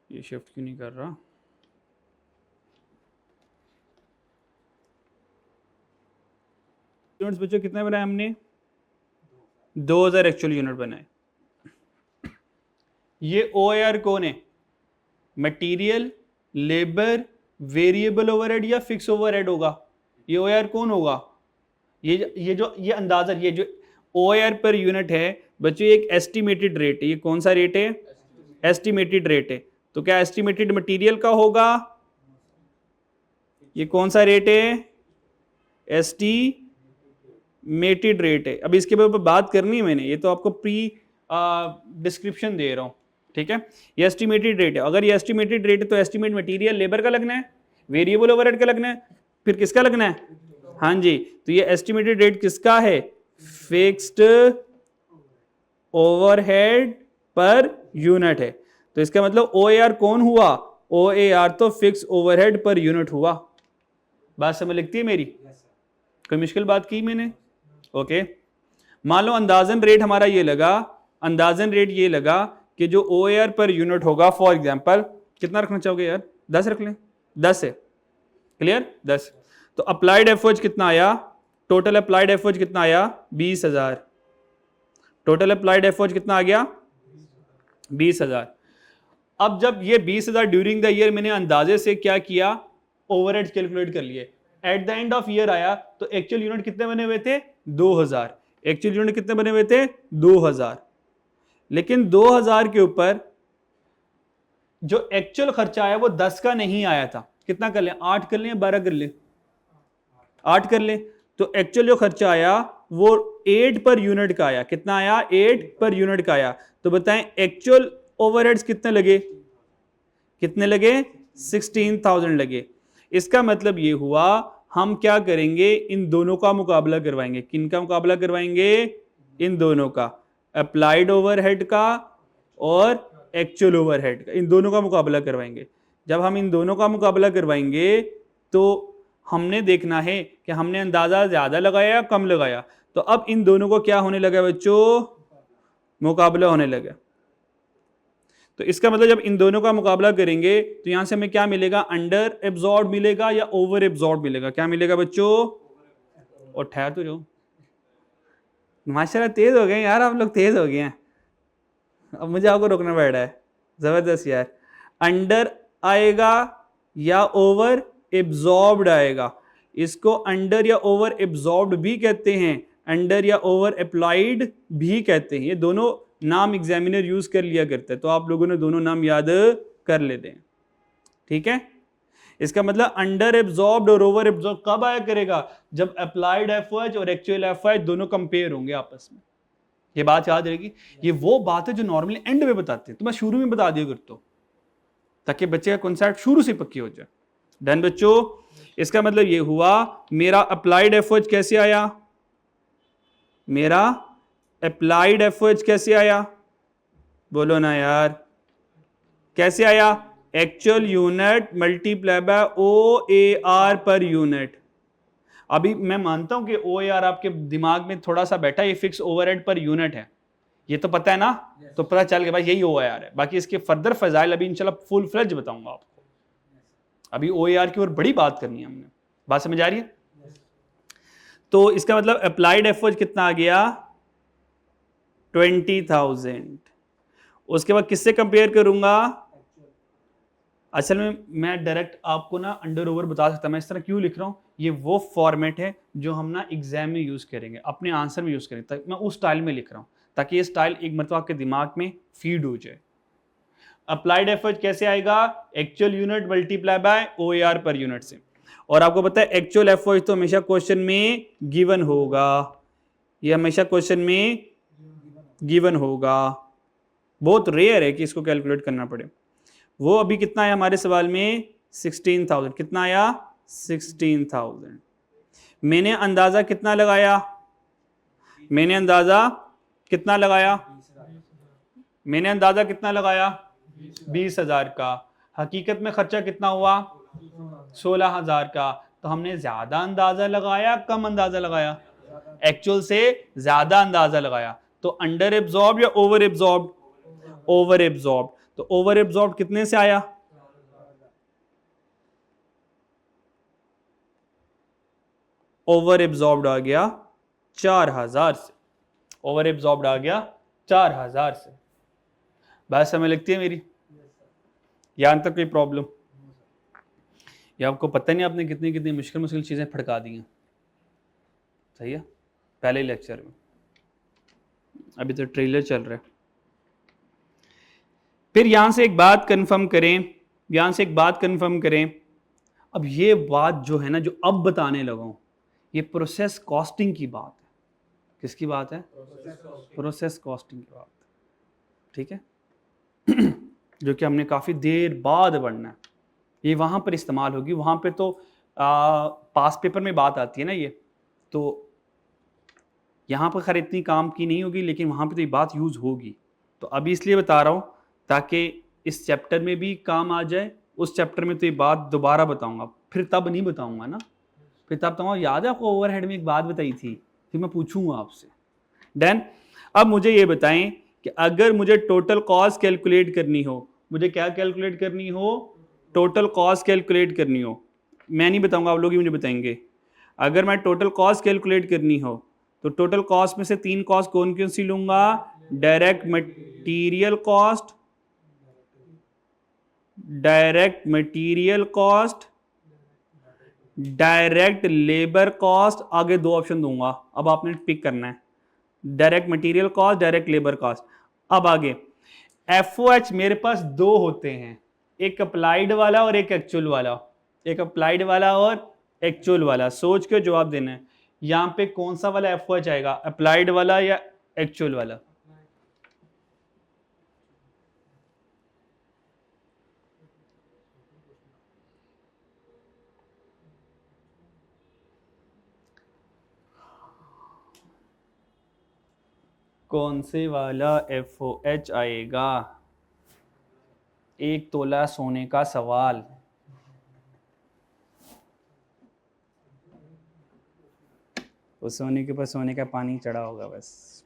ये शिफ्ट क्यों नहीं कर रहा? यूनिट्स बच्चों कितने बनाए हमने? 2000 एक्चुअल यूनिट बनाए। ये OAR कौन है? मटेरियल, लेबर, वेरिएबल ओवरहेड या फिक्स ओवरहेड होगा? ये OAR कौन होगा? ये अंदाजा, ये जो OAR पर यूनिट है बच्चों, ये एक एस्टिमेटेड रेट है। ये कौन सा रेट है? एस्टिमेटेड रेट है। तो क्या एस्टिमेटेड मटेरियल का होगा? ये कौन सा रेट है? एस्टिमेटेड रेट है। अब इसके ऊपर बात करनी है मैंने, ये तो आपको प्री डिस्क्रिप्शन दे रहा हूं, ठीक है? ये एस्टिमेटेड रेट है। अगर ये एस्टिमेटेड रेट है तो एस्टिमेट मटेरियल लेबर का लगना है, वेरिएबल ओवरहेड का लगना है, फिर किसका लगना है? हाँ जी, तो ये एस्टिमेटेड रेट किसका है? फिक्स्ड ओवरहेड पर यूनिट है। तो इसका मतलब OAR कौन हुआ? OAR तो फिक्स ओवरहेड पर यूनिट हुआ। बात समझ लगती है मेरी? कोई मुश्किल बात की मैंने? ओके, मान लो अंदाजन रेट हमारा ये लगा, अंदाजन रेट ये लगा कि जो OAR पर यूनिट होगा, फॉर एग्जांपल कितना रखना चाहोगे यार? 10 रख लें। 10 है, क्लियर? 10। तो अप्लाइड एफर्ट कितना आया? टोटल अप्लाइड एफर्ट कितना आया? 20,000। टोटल अप्लाइड एफर्ट कितना आ गया? 20,000। अब जब ये 20,000 ड्यूरिंग द ईयर मैंने अंदाजे से क्या किया? ओवरहेड्स कैलकुलेट कर लिए। At the end of year आया तो एक्चुअल यूनिट कितने बने हुए थे? 2000। एक्चुअल यूनिट कितने बने हुए थे? 2000। लेकिन 2000 के ऊपर जो एक्चुअल खर्चा आया वो 10 का नहीं आया था। कितना कर लें? 8 कर लें या 12 कर लें? 8 कर लें। तो एक्चुअल जो खर्चा आया वो 8 पर यूनिट का आया। कितना आया? 8 पर यूनिट का आया। तो बताएं एक्चुअल ओवरहेड्स कितने लगे? कितने लगे? 16,000 लगे। इसका मतलब ये हुआ, हम क्या करेंगे? इन दोनों का मुकाबला करवाएंगे। किन का मुकाबला करवाएंगे? इन दोनों का, अप्लाइड ओवरहेड का और एक्चुअल ओवरहेड का, इन दोनों का मुकाबला करवाएंगे। जब हम इन दोनों का मुकाबला करवाएंगे तो हमने देखना है कि हमने अंदाजा ज्यादा लगाया या कम लगाया। तो अब इन दोनों को क्या होने लगा बच्चों? मुकाबला होने लगा। तो इसका मतलब जब इन दोनों का मुकाबला करेंगे तो यहां से हमें क्या मिलेगा? अंडर एब्जॉर्ब मिलेगा या ओवर एब्जॉर्ब मिलेगा? क्या मिलेगा बच्चों? और ठहर तो जो माशाल्लाह तेज हो गए यार, आप लोग तेज हो गए हैं। अब मुझे आपको रोकना पड़ रहा है, जबरदस्त यार। अंडर आएगा या ओवर एब्जॉर्ब्ड आएगा? इसको अंडर या ओवर एब्जॉर्ब्ड भी कहते हैं, अंडर या ओवर अप्लाइड भी कहते हैं। ये दोनों नाम एग्जामिनर यूज कर लिया करता है, तो आप लोगों ने दोनों नाम याद कर लेते हैं, ठीक है? इसका मतलब अंडर एब्जॉर्ब्ड और ओवर एब्जॉर्ब कब आया करेगा? जब अप्लाइड एफर्ट और एक्चुअल एफर्ट दोनों कंपेयर होंगे आपस में। ये बात याद रहेगी। ये वो बात है जो नॉर्मली एंड में बताते हैं, तो मैं शुरू में बता दिया करता हूं ताकि बच्चे का कॉन्सेप्ट शुरू से पक्की हो जाए। डन बच्चों? इसका मतलब ये हुआ, मेरा अप्लाइड एफर्ट कैसे आया? मेरा अप्लाइड एफर्ट कैसे आया? बोलो ना यार, कैसे आया? Actual unit multiply by OAR per unit. अभी मैं मानता हूं कि OAR आपके दिमाग में थोड़ा सा बैठा, ये फिक्स ओवरहेड पर यूनिट है, ये तो पता है ना? तो पता चल गया भाई यही OAR है। बाकी इसके फर्दर फजाइल अभी इंशाल्लाह फुल फ्लेज बताऊंगा आपको। अभी OAR की ओर बड़ी बात करनी है हमने। बात समझ आ रही है? तो इसका मतलब अप्लाइड एफर्ट कितना आ गया? 20,000। उसके बाद किससे कंपेयर करूंगा? असल में मैं डायरेक्ट आपको ना अंडर ओवर बता सकता, मैं इस तरह क्यों लिख रहा हूं, ये वो फॉर्मेट है जो हम ना एग्जाम में यूज करेंगे, अपने आंसर में यूज करेंगे, मैं उस स्टाइल में लिख रहा हूं ताकि ये स्टाइल एक मतलब आपके दिमाग में फीड हो जाए। अप्लाइड एफर्ट कैसे आएगा? Actual unit multiply by OAR per unit से। और आपको पता है एक्चुअल एफर्ट तो हमेशा क्वेश्चन में गिवन होगा, ये हमेशा क्वेश्चन में गिवन होगा, बहुत रेयर है कि इसको कैलकुलेट करना पड़े। वो अभी कितना आया हमारे सवाल में? 16,000। कितना आया? 16,000। मैंने अंदाजा कितना लगाया? मैंने अंदाजा कितना लगाया? मैंने अंदाजा कितना लगाया? 20,000 का। हकीकत में खर्चा कितना हुआ? 16,000 का। तो हमने ज्यादा अंदाजा लगाया, कम अंदाजा लगाया? एक्चुअल से ज्यादा अंदाजा लगाया। तो अंडर एब्जॉर्ब या ओवर एब्जॉर्ब? Over absorb. तो ओवर एब्जॉर्ब कितने से आया? ओवर एब्जॉर्ब्ड आ गया 4,000 से। ओवर एब्जॉर्ब्ड आ गया 4,000 से। बात समझ लगती है मेरी? यहां तक कोई प्रॉब्लम? ये आपको पता नहीं आपने कितनी कितनी मुश्किल मुश्किल चीजें फटका दी हैं। सही है? पहले लेक्चर में, अभी तो ट्रेलर चल रहा है। फिर यहां से एक बात कंफर्म करें, अब ये बात जो है ना, जो अब बताने लगा हूं, ये प्रोसेस कॉस्टिंग की बात है। किसकी बात है? प्रोसेस कॉस्टिंग की बात है। ठीक है? जो कि हमने काफी देर बाद पढ़ना है। ये वहां पर इस्तेमाल होगी, वहां पे तो पास पेपर में बात आती है ना ये, तो यहाँ पर खैर इतनी काम की नहीं होगी, लेकिन वहां पे तो ये बात यूज होगी। तो अभी इसलिए बता रहा हूं ताकि इस चैप्टर में भी काम आ जाए, उस चैप्टर में तो ये बात दोबारा बताऊंगा, फिर तब नहीं बताऊंगा ना, फिर तब बताऊंगा याद है आपको ओवरहेड में एक बात बताई थी, फिर मैं पूछूंगा आपसे। देन अब मुझे ये बताएं कि अगर मुझे टोटल कॉस्ट कैलकुलेट करनी हो, मुझे क्या कैलकुलेट करनी हो? टोटल कॉस्ट कैलकुलेट करनी हो। मैं नहीं बताऊंगा, आप लोग ही मुझे बताएंगे। अगर मैं टोटल कॉस्ट कैलकुलेट करनी हो तो टोटल कॉस्ट में से 3 कॉस्ट कौन कौन सी लूंगा? Direct material cost, direct material cost, direct labour cost. आगे 2 ऑप्शन दूंगा, अब आपने पिक करना है, direct material cost, direct labour cost. अब आगे FOH मेरे पास 2 होते हैं, एक अप्लाइड वाला और एक एक्चुअल वाला, एक अप्लाइड वाला और एक्चुअल वाला। सोच के जवाब देना है, यहां पे कौन सा वाला FOH आएगा, अप्लाइड वाला या एक्चुअल वाला? कौन से वाला FOH आएगा? 1 तोला सोने का सवाल। वो सोने के ऊपर सोने का पानी चढ़ा होगा बस,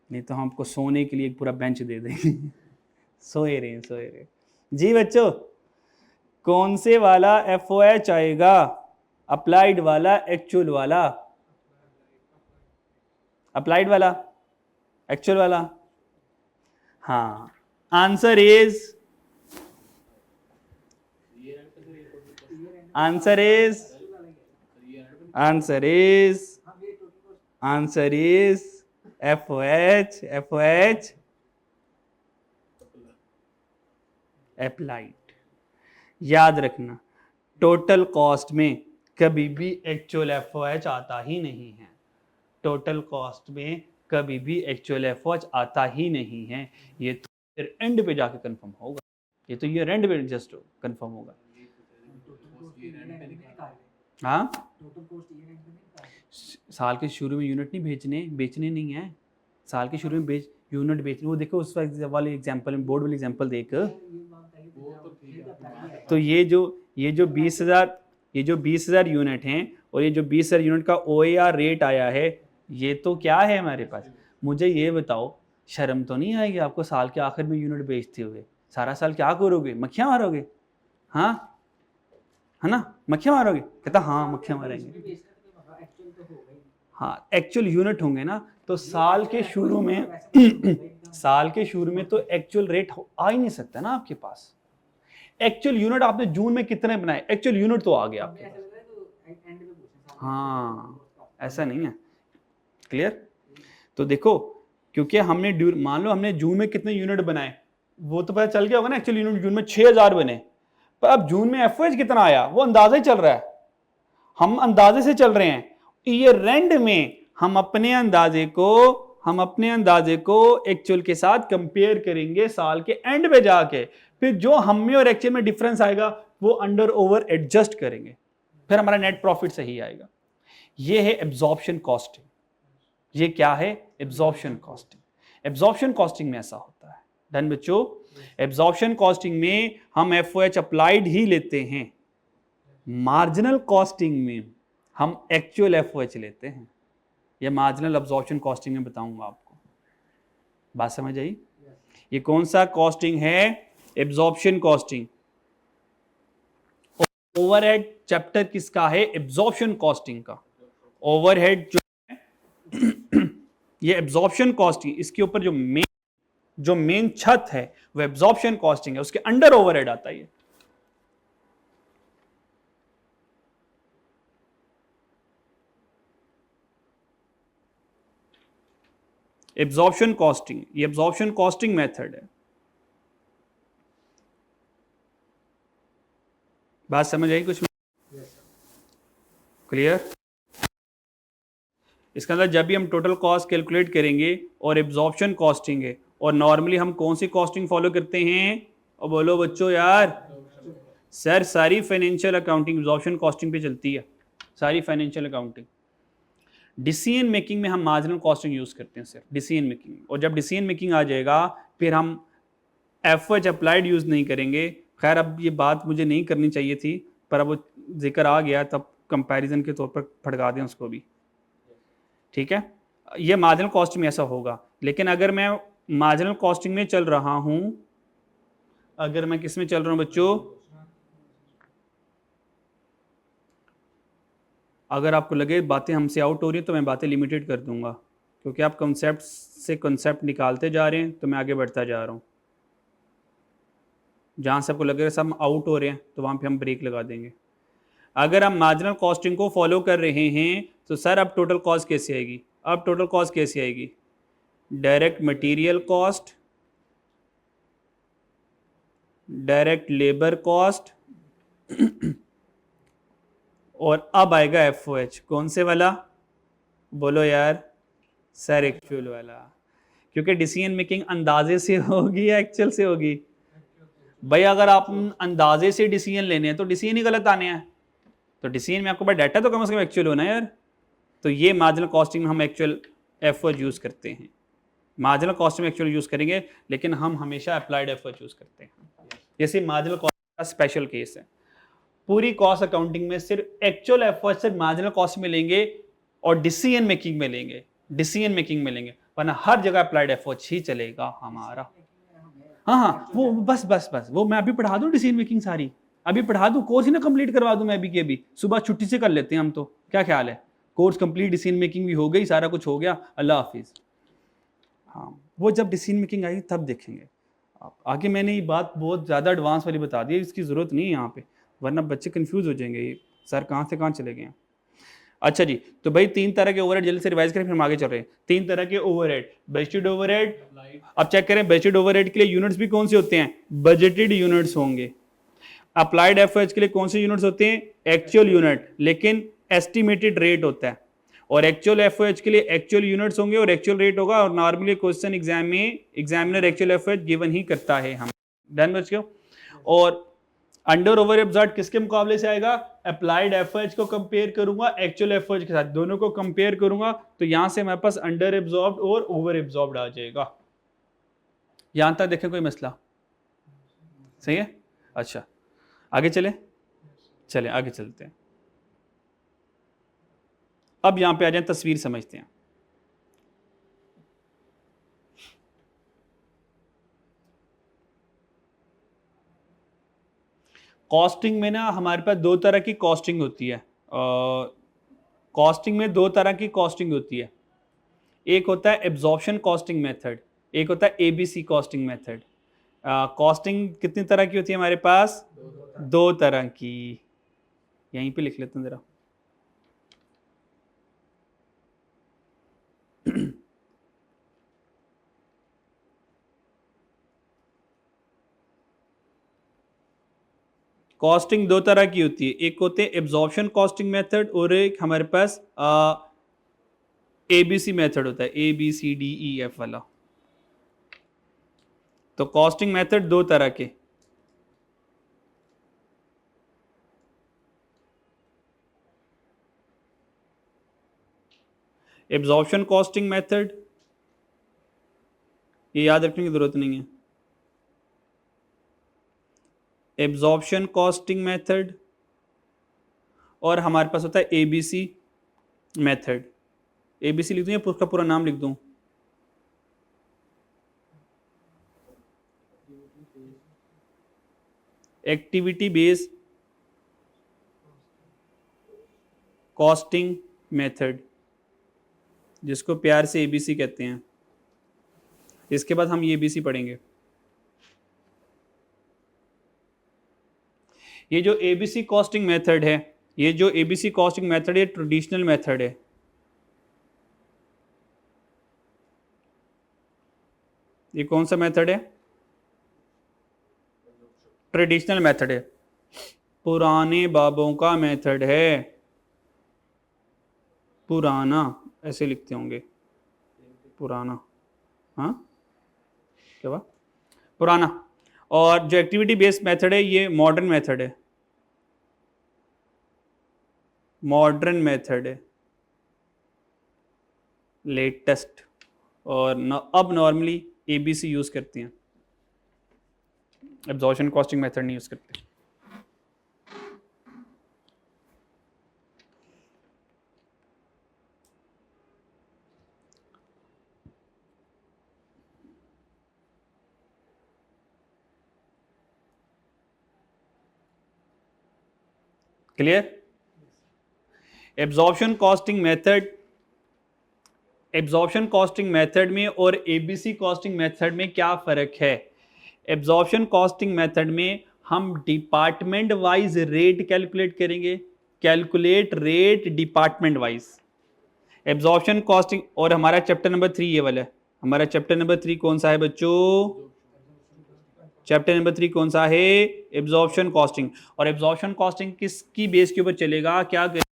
नहीं तो हम आपको सोने के लिए एक पूरा बेंच दे देंगे। सोए रहे जी बच्चों। कौन से वाला FOH आएगा, अप्लाइड वाला, एक्चुअल वाला? अप्लाइड वाला, एक्चुअल वाला? हाँ, आंसर इज FOH अप्लाइड। याद रखना, टोटल कॉस्ट में कभी भी एक्चुअल FOH आता ही नहीं है, टोटल कॉस्ट में कभी भी एक्चुअल FOH आता ही नहीं है। ये तो फिर एंड पे जाके कंफर्म होगा, ये तो ये एंड पे जस्ट कंफर्म होगा। हाँ, साल के शुरू में यूनिट नहीं बेचने नहीं है, साल के शुरू में यूनिट बेचने। वो देखो उस वाले एग्जांपल में, बोर्ड वाले एग्जांपल देख, तो ये जो 20,000 यूनिट हैं और ये जो 20,000 यूनिट का OAR रेट आया है, ये तो क्या है हमारे पास। मुझे ये बताओ, शर्म तो नहीं आएगी आपको साल के आखिर में यूनिट बेचते हुए? सारा साल क्या करोगे, मक्खियाँ मारोगे? हाँ, है ना, मक्खियाँ मारोगे? कहता हाँ मक्खियाँ मारेंगे। हाँ, एक्चुअल यूनिट होंगे ना, तो साल के शुरू में तो एक्चुअल रेट आ ही नहीं सकता ना आपके पास। एक्चुअल यूनिट आपने जून में कितने बनाए, एक्चुअल यूनिट तो आ गया आपके पास। हाँ, ऐसा नहीं है। क्लियर? तो देखो, क्योंकि हमने मान लो हमने जून में कितने यूनिट बनाए, वो तो पता चल गया होगा ना। एक्चुअल यूनिट जून में 6,000 बने, पर अब जून में एफओएच कितना आया वो अंदाजा ही चल रहा है, हम अंदाजे से चल रहे हैं। ईयर एंड में हम अपने अंदाजे को एक्चुअल के साथ कंपेयर करेंगे साल के एंड पे जाके, फिर जो हम में और एक्चुअल में डिफरेंस आएगा वो अंडर ओवर एडजस्ट करेंगे, फिर हमारा नेट प्रॉफिट सही आएगा। ये है एब्जॉर्प्शन कॉस्टिंग। ये क्या है? Absorption costing. एब्जॉर्प्शन कॉस्टिंग में ऐसा होता है। डन बच्चों? एब्जॉर्प्शन कॉस्टिंग में हम एफओएच अप्लाइड ही लेते हैं, मार्जिनल कॉस्टिंग में हम एक्चुअल एफओएच लेते हैं। ये मार्जिनल एब्जॉर्प्शन कॉस्टिंग में बताऊंगा आपको, बात समझ आई? ये कौन सा कॉस्टिंग है? Absorption costing. ओवरहेड चैप्टर किसका है? एब्जॉर्प्शन कॉस्टिंग का। ओवरहेड जो है ये एब्जॉर्प्शन कॉस्टिंग, इसके ऊपर जो मेन छत है वो एब्जॉर्प्शन कॉस्टिंग है, उसके अंडर ओवरहेड आता है। एब्जॉर्प्शन कॉस्टिंग, ये एब्जॉर्प्शन कॉस्टिंग मेथड है। बात समझ आई कुछ? क्लियर? इसका अंदर जब भी हम टोटल कॉस्ट कैलकुलेट करेंगे और एब्जॉर्प्शन कॉस्टिंग है, और नॉर्मली हम कौन सी कॉस्टिंग फॉलो करते हैं? और बोलो बच्चों यार, सर सारी फाइनेंशियल अकाउंटिंग एब्जॉर्प्शन कॉस्टिंग पे चलती है, सारी फाइनेंशियल अकाउंटिंग। डिसीजन मेकिंग में हम मार्जिनल कॉस्टिंग यूज करते हैं सिर्फ डिसीजन मेकिंग, और जब डिसीजन मेकिंग आ जाएगा फिर हम एफओएच अप्लाइड यूज नहीं करेंगे। खैर अब ये बात मुझे नहीं करनी चाहिए थी, पर अब वो जिक्र आ गया तब कंपैरिजन के तौर पर फटका दें उसको भी। ठीक है, ये मार्जिनल कॉस्टिंग में ऐसा होगा। लेकिन अगर मैं मार्जिनल कॉस्टिंग में चल रहा हूं, अगर मैं किस में चल रहा हूं बच्चों, अगर आपको लगे बातें हमसे आउट हो रही हैं तो मैं बातें लिमिटेड कर दूंगा, क्योंकि आप कॉन्सेप्ट से कॉन्सेप्ट निकालते जा रहे हैं तो मैं आगे बढ़ता जा रहा हूं। जहां से आपको लगेगा सब आउट हो रहे हैं तो वहां पे हम ब्रेक लगा देंगे। अगर हम मार्जिनल कॉस्टिंग को फॉलो कर रहे हैं तो सर अब टोटल कॉस्ट कैसे आएगी? अब टोटल कॉस्ट कैसे आएगी? Direct material cost, direct labour cost, और अब आएगा एफओएच। कौन से वाला? बोलो यार। सर एक्चुअल वाला। क्योंकि डिसीजन मेकिंग अंदाजे से होगी या एक्चुअल से होगी? भाई अगर आप अंदाजे से डिसीजन लेने हैं तो डिसीजन ही गलत आने हैं, तो डिसीजन में आपको पास डाटा तो कम से कम एक्चुअल होना है यार। तो ये मार्जिनल कॉस्टिंग में हम एक्चुअल एफओएच यूज करते हैं। मार्जिनल कॉस्टिंग में एक्चुअल यूज करेंगे, लेकिन हम हमेशा अप्लाइड एफओएच यूज करते हैं। जैसे मार्जिनल कॉस्टिंग का स्पेशल केस है, पूरी कॉस्ट अकाउंटिंग में सिर्फ एक्चुअल एफओएच से मार्जिनल कॉस्ट में लेंगे और डिसीजन मेकिंग में लेंगे, वरना हर जगह अप्लाइड एफओएच ही चलेगा हमारा। हाँ, वो बस वो मैं अभी पढ़ा दूं, डिसीजन मेकिंग सारी अभी पढ़ा दूं, कोर्स ही ना कंप्लीट करवा दूं मैं अभी के अभी, सुबह छुट्टी से कर लेते हैं हम तो, क्या ख्याल है? कोर्स कंप्लीट, डिसीजन मेकिंग भी हो गई, सारा कुछ हो गया, अल्लाह हाफिज। हाँ, वो जब डिसीजन मेकिंग आएगी तब देखेंगे। आगे मैंने ये बात बहुत ज़्यादा एडवांस वाली बता दी है, इसकी ज़रूरत नहीं है यहाँ पे, वरना बच्चे कंफ्यूज हो जाएंगे, ये सर कहाँ से कहाँ चले गए हैं। अच्छा जी, तो भाई 3 तरह के ओवरहेड जल्दी से रिवाइज करें फिर हम आगे चल रहे हैं। 3 तरह के ओवरहेड, बजटेड ओवरहेड। अब चेक करें बजटेड ओवरहेड के लिए यूनिट्स भी कौन से होते हैं? बजटेड यूनिट्स होंगे। अप्लाइड एफओएच के लिए कौन से यूनिट्स होते हैं? एक्चुअल यूनिट, लेकिन एस्टिमेटेड रेट होता है। और एक्चुअल एफओएच के लिए एक्चुअल यूनिट्स होंगे और एक्चुअल रेट होगा, और नॉर्मली क्वेश्चन एग्जाम में एग्जामिनर एक्चुअल एफओएच गिवन ही करता है हम। डन बच्चों? और अंडर ओवर एब्जॉर्ब किसके मुकाबले से आएगा? अप्लाइड एफओएच को कंपेयर करूंगा एक्चुअल एफओएच के साथ, दोनों को कंपेयर करूंगा तो यहां से मेरे पास अंडर एब्जॉर्ब और ओवर एब्जॉर्ब आ जाएगा। यहां तक देखें कोई मसला? सही है? अच्छा, आगे चले, चले आगे चलते हैं। अब यहां पे आ जाए, तस्वीर समझते हैं। कॉस्टिंग में ना हमारे पास दो तरह की कॉस्टिंग होती है। कॉस्टिंग में दो तरह की कॉस्टिंग होती है। एक होता है एब्जॉर्प्शन कॉस्टिंग मेथड, एक होता है एबीसी कॉस्टिंग मेथड। कॉस्टिंग कितनी तरह की होती है हमारे पास? दो तरह की। यहीं पे लिख लेते हैं जरा। कॉस्टिंग दो तरह की होती है, एक होते हैं एब्जॉर्प्शन कॉस्टिंग मेथड और एक हमारे पास एबीसी मेथड होता है, A B C D E F वाला। तो कॉस्टिंग मेथड दो तरह के। एब्जॉर्प्शन कॉस्टिंग मेथड, ये याद रखने की जरूरत नहीं है। एब्जॉर्प्शन कॉस्टिंग मेथड और हमारे पास होता है एबीसी मेथड। एबीसी लिख दूं या उसका पूरा नाम लिख दूं? एक्टिविटी बेस्ड कॉस्टिंग मेथड, जिसको प्यार से एबीसी कहते हैं। इसके बाद हम ये एबीसी पढ़ेंगे। ये जो एबीसी कॉस्टिंग मेथड है, ये जो एबीसी कॉस्टिंग मेथड है, ट्रेडिशनल मेथड है। ये कौन सा मेथड है? ट्रेडिशनल मेथड है, पुराने बाबों का मेथड है। पुराना ऐसे लिखते होंगे, पुराना। हाँ क्या बात? पुराना। और जो एक्टिविटी बेस्ड मेथड है, ये मॉडर्न मेथड है। मॉडर्न मेथड है, लेटेस्ट। और अब नॉर्मली एबीसी यूज करती हैं, एब्जॉर्प्शन कॉस्टिंग मेथड नहीं यूज करते। Clear? Absorption costing method, absorption costing method में और एबीसी कॉस्टिंग मेथड में क्या फर्क है? एब्जॉर्प्शन कॉस्टिंग मेथड में हम डिपार्टमेंट वाइज रेट कैलकुलेट करेंगे, calculate rate department wise. Absorption costing, और हमारा चैप्टर नंबर 3 ये वाला है। हमारा चैप्टर नंबर 3 कौन सा है बच्चों? चैप्टर नंबर 3 कौन सा है? Absorption costing. और एब्जॉर्प्शन कॉस्टिंग किसकी बेस के ऊपर चलेगा? क्या करेगा?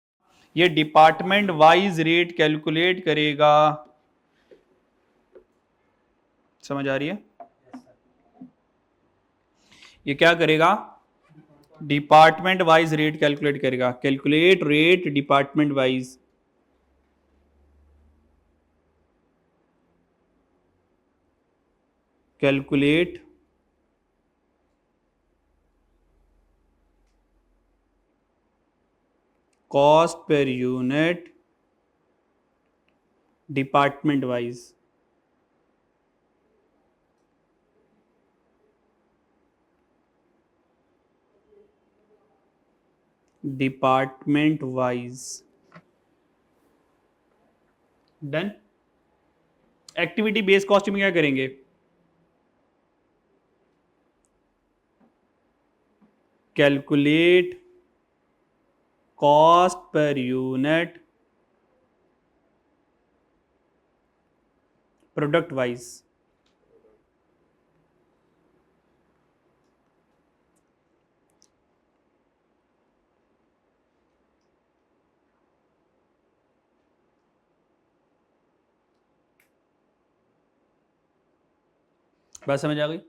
ये डिपार्टमेंट वाइज रेट कैलकुलेट करेगा। समझ आ रही है? ये क्या करेगा? डिपार्टमेंट वाइज रेट कैलकुलेट करेगा। Calculate rate department wise. Calculate cost per unit department wise. Department wise. Done. Activity based costing में क्या करेंगे? Calculate cost per unit product wise. बात समझ आ गई?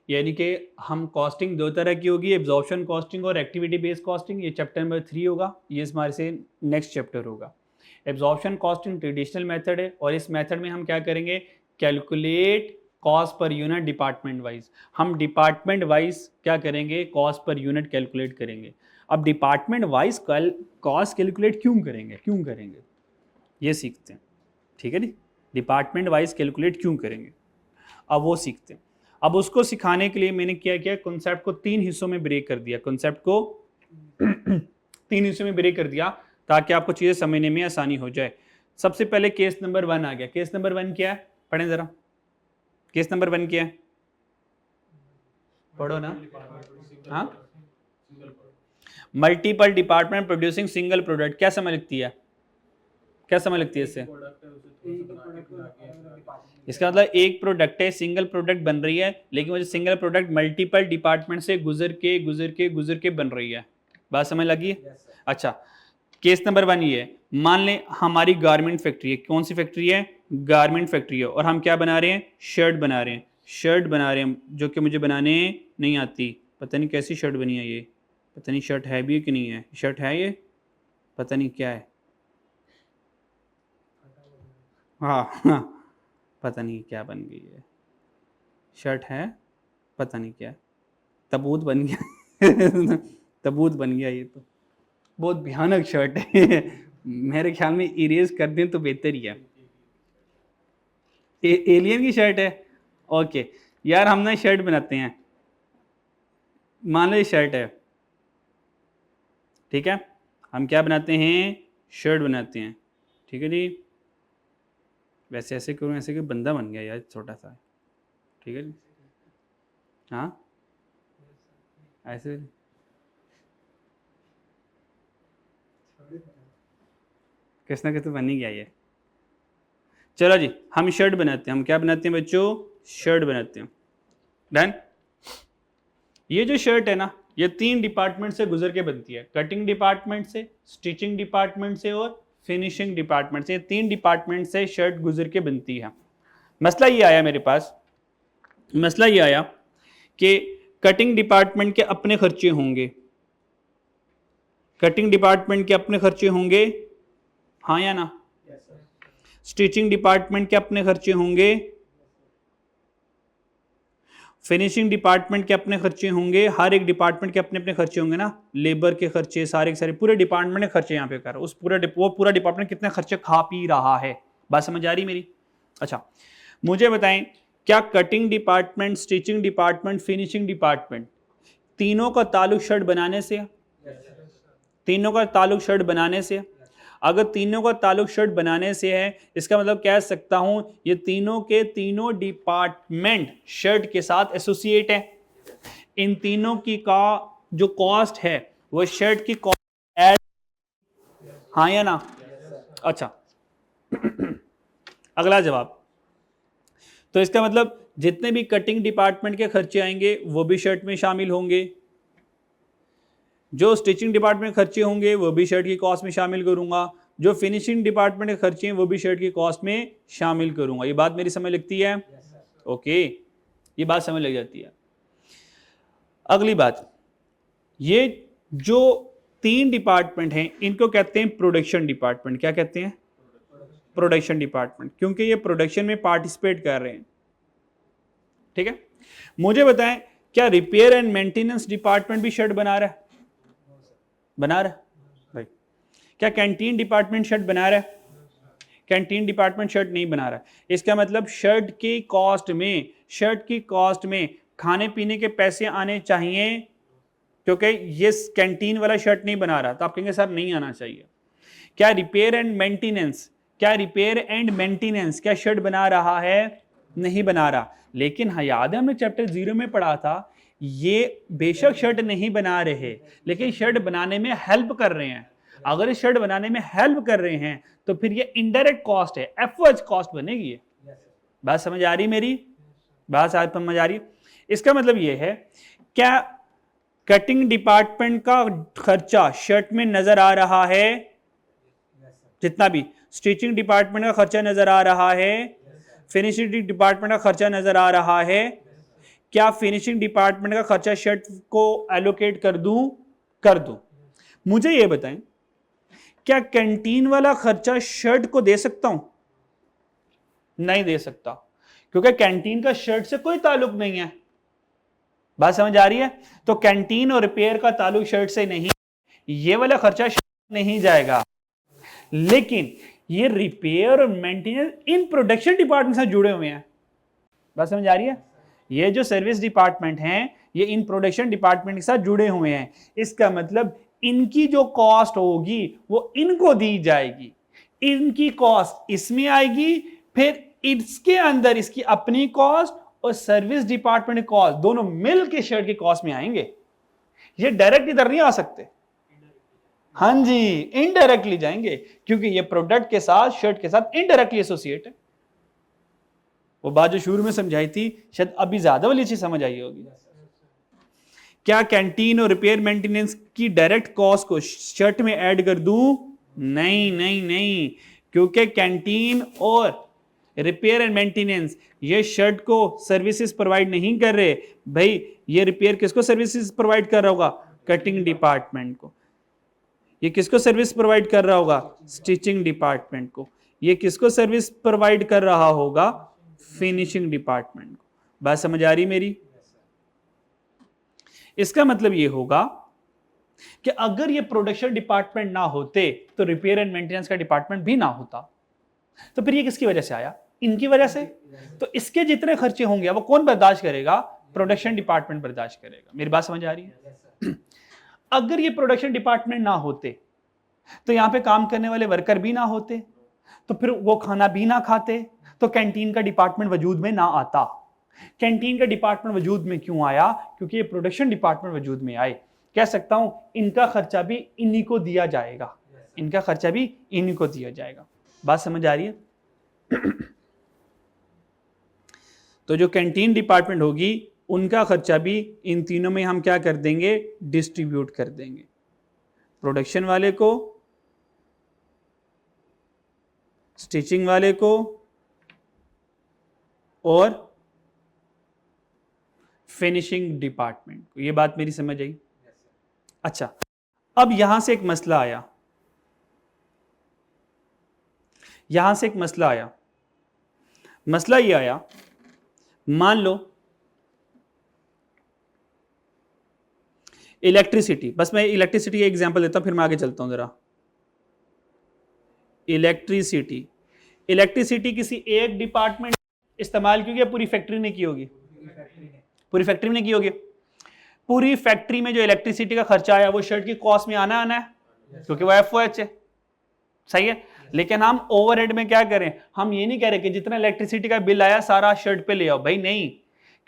यानी कि हम कॉस्टिंग दो तरह की होगी, एब्जॉर्प्शन कॉस्टिंग और एक्टिविटी बेस्ड कॉस्टिंग। ये चैप्टर नंबर 3 होगा, ये हमारे से नेक्स्ट चैप्टर होगा। एब्जॉर्प्शन कॉस्टिंग ट्रेडिशनल मेथड है और इस मेथड में हम क्या करेंगे? Calculate cost per unit department wise. हम डिपार्टमेंट वाइज क्या करेंगे, कॉस्ट पर यूनिट कैलकुलेट करेंगे। अब डिपार्टमेंट वाइज कॉस्ट कैलकुलेट क्यों करेंगे ये सीखते हैं, ठीक है जी। डिपार्टमेंट वाइज कैलकुलेट क्यों करेंगे, अब वो सीखते हैं। अब उसको सिखाने के लिए मैंने क्या किया, कॉन्सेप्ट को 3 हिस्सों में ब्रेक कर दिया, कॉन्सेप्ट को 3 हिस्सों में ब्रेक कर दिया ताकि आपको चीजें समझने में आसानी हो जाए। सबसे पहले केस नंबर 1 आ गया। केस नंबर 1 क्या है, पढ़ें जरा। केस नंबर 1 क्या है, पढ़ो ना। हाँ, multiple department producing single product. क्या समझ लगती है, क्या समझ लगती है इससे? इसका मतलब एक प्रोडक्ट है, सिंगल प्रोडक्ट बन रही है, लेकिन वो सिंगल प्रोडक्ट मल्टीपल डिपार्टमेंट से गुजर के बन रही है। बात समझ लगी? अच्छा, केस नंबर 1 ये है, मान लें हमारी गारमेंट फैक्ट्री है। कौन सी फैक्ट्री है? गारमेंट फैक्ट्री है। और हम क्या बना रहे हैं? शर्ट बना रहे हैं, जो कि मुझे बनाने नहीं आती। पता नहीं कैसी शर्ट बनी है ये, पता नहीं शर्ट है भी कि नहीं है। शर्ट है ये, पता नहीं क्या है। हाँ, पता नहीं क्या बन गई है। शर्ट है, पता नहीं क्या है। तबूत बन गया तबूत बन गया ये तो। बहुत भयानक शर्ट है मेरे ख्याल में इरेज कर दें तो बेहतर ही है। एलियन की शर्ट है। ओके यार, हम ना शर्ट बनाते हैं, मान लो ये शर्ट है, ठीक है। हम क्या बनाते हैं? शर्ट बनाते हैं, ठीक है जी। वैसे ऐसे करूँ, ऐसे कि बंदा बन गया यार छोटा सा, ठीक है जी। हाँ ऐसे किस ना किस तो बन ही गया ये। चलो जी, हम शर्ट बनाते हैं। हम क्या बनाते हैं बच्चों? शर्ट बनाते हैं। डन। ये जो शर्ट है ना, ये 3 डिपार्टमेंट से गुजर के बनती है। कटिंग डिपार्टमेंट से, स्टिचिंग डिपार्टमेंट से और फिनिशिंग डिपार्टमेंट से। 3 डिपार्टमेंट से शर्ट गुजर के बनती है। मसला ये आया मेरे पास, मसला ये आया कि कटिंग डिपार्टमेंट के अपने खर्चे होंगे, कटिंग डिपार्टमेंट के अपने खर्चे होंगे, हाँ या ना? स्टिचिंग डिपार्टमेंट के अपने खर्चे होंगे, फिनिशिंग डिपार्टमेंट के अपने खर्चे होंगे। हर एक डिपार्टमेंट के अपने अपने खर्चे होंगे ना, लेबर के खर्चे, सारे के सारे पूरे डिपार्टमेंट के खर्चे यहाँ पे कर, उस पूरा डिपार्टमेंट कितने खर्चे खा पी रहा है। बात समझ आ रही मेरी? अच्छा, मुझे बताएं, क्या cutting department, stitching department, finishing department, तीनों का ताल्लुक शर्ट बनाने से? तीनों का ताल्लुक शर्ट बनाने से? अगर तीनों का ताल्लुक शर्ट बनाने से है, इसका मतलब कह सकता हूं ये तीनों के तीनों डिपार्टमेंट शर्ट के साथ एसोसिएट है। इन तीनों की का जो कॉस्ट है वो शर्ट की कॉस्ट ऐड, हाँ या ना? अच्छा अगला जवाब, तो इसका मतलब जितने भी कटिंग डिपार्टमेंट के खर्चे आएंगे वो भी शर्ट में शामिल होंगे, जो स्टिचिंग डिपार्टमेंट खर्चे होंगे वो भी शर्ट की कॉस्ट में शामिल करूंगा, जो फिनिशिंग डिपार्टमेंट के खर्चे हैं वो भी शर्ट की कॉस्ट में शामिल करूंगा। ये बात मेरी समझ लगती है? ओके, ये बात समझ लग जाती है। अगली बात, ये जो 3 डिपार्टमेंट हैं इनको कहते हैं प्रोडक्शन डिपार्टमेंट। क्या कहते हैं? प्रोडक्शन डिपार्टमेंट, क्योंकि ये प्रोडक्शन में पार्टिसिपेट कर रहे हैं, ठीक है। मुझे बताएं, क्या रिपेयर एंड मेंटेनेंस डिपार्टमेंट भी शर्ट बना रहा है? बना रहा है भाई। क्या कैंटीन डिपार्टमेंट शर्ट बना रहा है? कैंटीन डिपार्टमेंट शर्ट नहीं बना रहा है। इसका मतलब शर्ट की कॉस्ट में खाने पीने के पैसे आने चाहिए, क्योंकि ये कैंटीन वाला शर्ट नहीं बना रहा। तो आप कहेंगे सर नहीं आना चाहिए। क्या रिपेयर एंड मेंटेनेंस क्या शर्ट बना रहा है? नहीं बना रहा। लेकिन हाँ, याद है हमने चैप्टर 0 में पढ़ा था, ये बेशक शर्ट नहीं बना रहे लेकिन शर्ट बनाने में हेल्प कर रहे हैं। अगर इस शर्ट बनाने में हेल्प कर रहे हैं तो फिर ये इनडायरेक्ट कॉस्ट है, एफओएच कॉस्ट बनेगी ये। बात समझ आ रही मेरी? बात समझ आ रही? इसका मतलब ये है, क्या कटिंग डिपार्टमेंट का खर्चा शर्ट में नजर आ रहा है? जितना भी स्टिचिंग डिपार्टमेंट का खर्चा नजर आ रहा है, फिनिशिंग डिपार्टमेंट का खर्चा नजर आ रहा है। क्या फिनिशिंग डिपार्टमेंट का खर्चा शर्ट को एलोकेट कर दूं? कर दूं। मुझे यह बताएं, क्या कैंटीन वाला खर्चा शर्ट को दे सकता हूं? नहीं दे सकता, क्योंकि कैंटीन का शर्ट से कोई ताल्लुक नहीं है। बात समझ आ रही है? तो कैंटीन और रिपेयर का ताल्लुक शर्ट से नहीं, ये वाला खर्चा शर्ट नहीं जाएगा, लेकिन ये रिपेयर और मेंटेनेंस इन प्रोडक्शन डिपार्टमेंट से जुड़े हुए हैं। बात समझ आ रही है? ये जो सर्विस डिपार्टमेंट हैं ये इन प्रोडक्शन डिपार्टमेंट के साथ जुड़े हुए हैं। इसका मतलब इनकी जो कॉस्ट होगी वो इनको दी जाएगी, इनकी कॉस्ट इसमें आएगी, फिर इसके अंदर इसकी अपनी कॉस्ट और सर्विस डिपार्टमेंट कॉस्ट दोनों मिल के शर्ट की कॉस्ट में आएंगे। ये डायरेक्ट इधर नहीं आ सकते, हाँ जी इनडायरेक्टली जाएंगे, क्योंकि ये प्रोडक्ट के साथ शर्ट के साथ इनडायरेक्टली एसोसिएट है। वो बात जो शुरू में समझाई थी शायद अभी ज्यादा वाली चीज समझ आई होगी। क्या कैंटीन और रिपेयर मेंटेनेंस की डायरेक्ट कॉस्ट को शर्ट में ऐड कर दूं? नहीं नहीं नहीं, क्योंकि कैंटीन और रिपेयर एंड मेंटेनेंस ये शर्ट को सर्विसेज प्रोवाइड नहीं कर रहे भाई। ये रिपेयर किसको सर्विसेज प्रोवाइड कर रहा होगा? कटिंग डिपार्टमेंट को। ये किसको सर्विस प्रोवाइड कर रहा होगा? स्टिचिंग डिपार्टमेंट को। ये किसको सर्विस प्रोवाइड कर रहा होगा? फिनिशिंग डिपार्टमेंट को। बात समझ आ रही मेरी? इसका मतलब ये होगा कि अगर ये प्रोडक्शन डिपार्टमेंट ना होते तो रिपेयर एंड मेंटेनेंस का डिपार्टमेंट भी ना होता, तो फिर ये किसकी वजह से आया? इनकी वजह से। तो इसके जितने खर्चे होंगे वो कौन बर्दाश्त करेगा? प्रोडक्शन डिपार्टमेंट बर्दाश्त करेगा। मेरी बात समझ आ रही है? अगर ये प्रोडक्शन डिपार्टमेंट ना होते तो यहां पे काम करने वाले वर्कर भी ना होते, तो फिर वो खाना भी ना खाते, तो कैंटीन का डिपार्टमेंट वजूद में ना आता। कैंटीन का डिपार्टमेंट वजूद में क्यों आया? क्योंकि ये प्रोडक्शन डिपार्टमेंट वजूद में आए। कह सकता हूं इनका खर्चा भी इन्हीं को दिया जाएगा, इनका खर्चा भी इन्हीं को दिया जाएगा। बात समझ आ रही है? तो जो कैंटीन डिपार्टमेंट होगी उनका खर्चा भी इन तीनों में हम क्या कर देंगे? डिस्ट्रीब्यूट कर देंगे। प्रोडक्शन वाले को, स्टिचिंग वाले को और फिनिशिंग डिपार्टमेंट को। ये बात मेरी समझ आई? अच्छा, अब यहां से एक मसला आया, यहां से एक मसला आया। मसला ये आया, मान लो इलेक्ट्रिसिटी, बस मैं इलेक्ट्रिसिटी का एग्जांपल देता हूं फिर मैं आगे चलता हूं जरा। इलेक्ट्रिसिटी, इलेक्ट्रिसिटी किसी एक डिपार्टमेंट इस्तेमाल की होगी या पूरी फैक्ट्री ने की होगी? पूरी फैक्ट्री ने की होगी। पूरी फैक्ट्री में जो इलेक्ट्रिसिटी का खर्चा आया वो शर्ट की कॉस्ट में आना है, क्योंकि वो एफओएच है, सही है। लेकिन हम ओवरहेड में क्या करें? हम ये नहीं कह रहे कि जितना इलेक्ट्रिसिटी का बिल आया सारा शर्ट पे ले आओ, भाई नहीं,